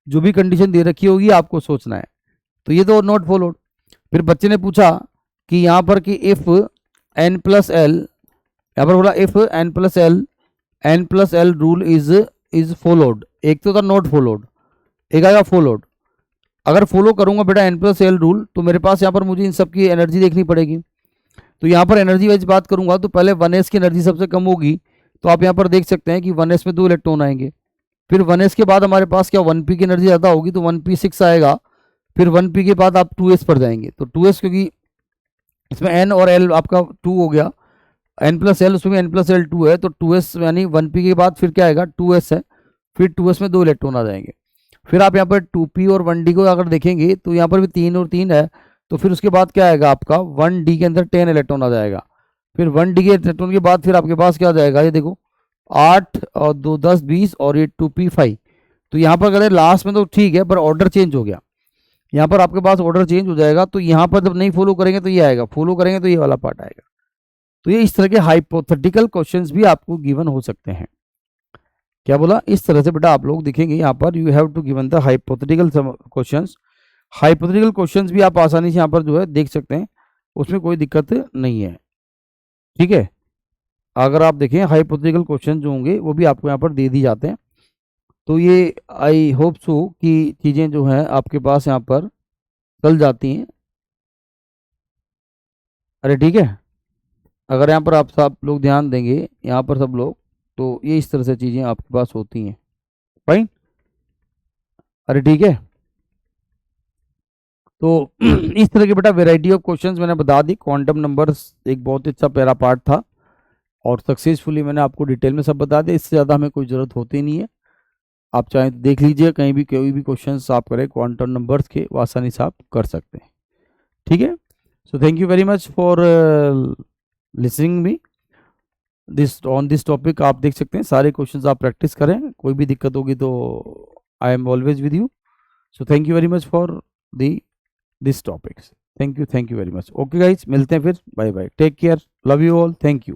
A: जो भी कंडीशन दे रखी होगी आपको सोचना है, तो ये तो नॉट फॉलोड। फिर बच्चे ने पूछा कि यहाँ पर कि इफ n प्लस एल, यहाँ पर बोला if n plus L rule is followed, एक तो था नॉट फॉलोड, एक आएगा फॉलोड। अगर फॉलो करूंगा बेटा n प्लस एल रूल तो मेरे पास यहाँ पर मुझे इन सब की एनर्जी देखनी पड़ेगी। तो यहाँ पर एनर्जी वाइज बात करूंगा तो पहले 1s की एनर्जी सबसे कम होगी, तो आप यहाँ पर देख सकते हैं कि 1s में 2 इलेक्ट्रॉन आएंगे। फिर 1s के बाद हमारे पास क्या 1p की एनर्जी ज़्यादा होगी तो 1p 6 आएगा। फिर 1p के बाद आप 2s पर जाएंगे, तो 2s क्योंकि इसमें n और l आपका 2 हो गया, n प्लस एल उसमें n प्लस एल 2 है, तो 2s यानी 1p के बाद फिर क्या आएगा 2s है, फिर 2s में 2 इलेक्ट्रॉन आ जाएंगे। फिर आप यहाँ पर 2p और 1d को अगर देखेंगे तो यहाँ पर भी 3 और 3 है, तो फिर उसके बाद क्या आएगा आपका 1d के अंदर 10 इलेक्ट्रॉन आ जाएगा। फिर 1d के इलेक्ट्रॉन के बाद फिर आपके पास क्या आ जाएगा, ये देखो 8 और 2 10 20 और ये 2p5। तो यहाँ पर अगर लास्ट में तो ठीक है पर ऑर्डर चेंज हो गया, यहाँ पर आपके पास ऑर्डर चेंज हो जाएगा। तो यहाँ पर जब नहीं फॉलो करेंगे तो ये आएगा, फॉलो करेंगे तो ये वाला पार्ट आएगा। तो ये इस तरह के हाइपोथेटिकल क्वेश्चंस भी आपको गिवन हो सकते हैं। क्या बोला, इस तरह से बेटा आप लोग देखेंगे यहाँ पर you have to given the hypothetical questions. Hypothetical questions भी आप आसानी से यहाँ पर जो है देख सकते हैं, उसमें कोई दिक्कत नहीं है, ठीक है। अगर आप देखें हाइपोथेटिकल क्वेश्चन जो होंगे वो भी आपको यहाँ पर दे दी जाते हैं। तो ये आई होप सो कि चीज़ें जो हैं आपके पास यहाँ पर चल जाती हैं। अरे ठीक है, अगर यहाँ पर आप सब लोग ध्यान देंगे यहाँ पर सब लोग, तो ये इस तरह से चीज़ें आपके पास होती हैं। फाइन, अरे ठीक है। तो इस तरह के बेटा वैरायटी ऑफ क्वेश्चंस मैंने बता दी। क्वांटम नंबर्स एक बहुत ही अच्छा प्यारा पार्ट था और सक्सेसफुली मैंने आपको डिटेल में सब बता दिया। इससे ज़्यादा हमें कोई ज़रूरत होती नहीं है। आप चाहें तो देख लीजिए, कहीं भी कोई भी क्वेश्चंस आप करें क्वांटम नंबर्स के, वो आसानी से आप कर सकते हैं। ठीक है, सो thank you very much for listening me this on this topic. आप देख सकते हैं सारे क्वेश्चंस आप प्रैक्टिस करें, कोई भी दिक्कत होगी तो I am always with you. So thank you very much for the this topics. Thank you very much. Okay guys, मिलते हैं फिर, bye bye, take care, love you all, thank you.